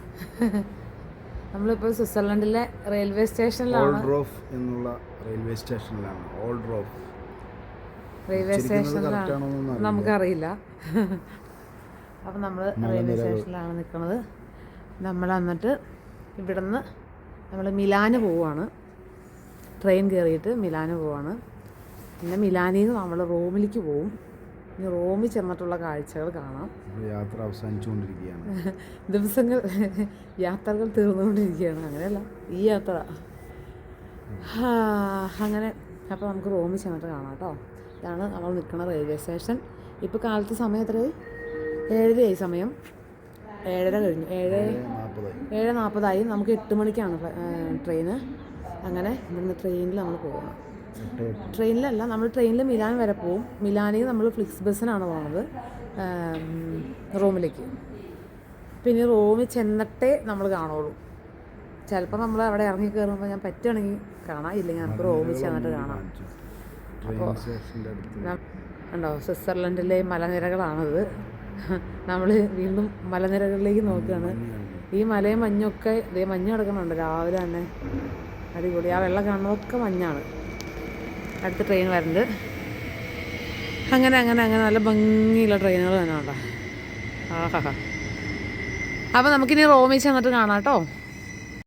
നമ്മളിപ്പോൾ സ്വിറ്റ്സർലൻഡിലെ റെയിൽവേ സ്റ്റേഷനിലാണ്. ഓൾഡ്രോഫ് എന്നുള്ള റെയിൽവേ സ്റ്റേഷനിലാണ്. ഓൾഡ്രോഫ് റെയിൽവേ സ്റ്റേഷനിലാണ്, നമുക്കറിയില്ല. അപ്പം നമ്മൾ റെയിൽവേ സ്റ്റേഷനിലാണ് നിൽക്കുന്നത്. നമ്മൾ എന്നിട്ട് ഇവിടുന്ന് നമ്മൾ മിലാന് പോവുകയാണ്. ട്രെയിൻ കയറിയിട്ട് മിലാന് പോവാണ്. പിന്നെ മിലാനിൽ നിന്ന് നമ്മൾ റോമിലേക്ക് പോവും. ഇനി റോമിൽ ചെന്നിട്ടുള്ള കാഴ്ചകൾ കാണാം. യാത്ര അവസാനിച്ചുകൊണ്ടിരിക്കുകയാണ്. ദിവസങ്ങൾ യാത്രകൾ തീർന്നുകൊണ്ടിരിക്കുകയാണ്. അങ്ങനെയല്ല, ഈ യാത്ര അങ്ങനെ. അപ്പോൾ നമുക്ക് റോമിൽ ചെന്നിട്ട് കാണാം കേട്ടോ. ഇതാണ് നമ്മൾ നിൽക്കുന്ന റെയിൽവേ സ്റ്റേഷൻ. ഇപ്പോൾ കാലത്ത് സമയം എത്രയായി? 7:30 സമയം. 7:30 കഴിഞ്ഞു. 7:40 നമുക്ക് 8 മണിക്കാണ് ട്രെയിന്. അങ്ങനെ ഇവിടുന്ന് ട്രെയിനിൽ നമ്മൾ പോകണം. ട്രെയിനിലല്ല, നമ്മൾ ട്രെയിനിൽ മിലാൻ വരെ പോവും. മിലാനിൽ നമ്മൾ ഫ്ലിക്സ് ബസ്സിനാണ് പോകുന്നത് റോമിലേക്ക്. പിന്നെ റോമിൽ ചെന്നിട്ടേ നമ്മൾ കാണുള്ളൂ. ചിലപ്പോൾ നമ്മൾ അവിടെ ഇറങ്ങി കയറുമ്പോൾ ഞാൻ പറ്റുകയാണെങ്കിൽ കാണാം, ഇല്ലെങ്കിൽ നമുക്ക് റോമിൽ ചെന്നിട്ട് കാണാം. അപ്പോൾ ഉണ്ടോ, സ്വിറ്റ്സർലൻഡിലെ മലനിരകളാണിത്. നമ്മൾ വീണ്ടും മലനിരകളിലേക്ക് നോക്കുകയാണ്. ഈ മലയും മഞ്ഞൊക്കെ ഇതേ മഞ്ഞ് കിടക്കുന്നുണ്ട് രാവിലെ തന്നെ. അടിപൊളി. ആ വെള്ളം കാണുന്നതൊക്കെ മഞ്ഞാണ്. അടുത്ത ട്രെയിൻ വരുന്നുണ്ട്. അങ്ങനെ അങ്ങനെ അങ്ങനെ നല്ല ഭംഗിയുള്ള ട്രെയിനുകൾ തന്നെ ഉണ്ടോ. ആഹാ. അപ്പോൾ നമുക്കിനി റോമിൽ ചെന്നിട്ട് കാണാം കേട്ടോ.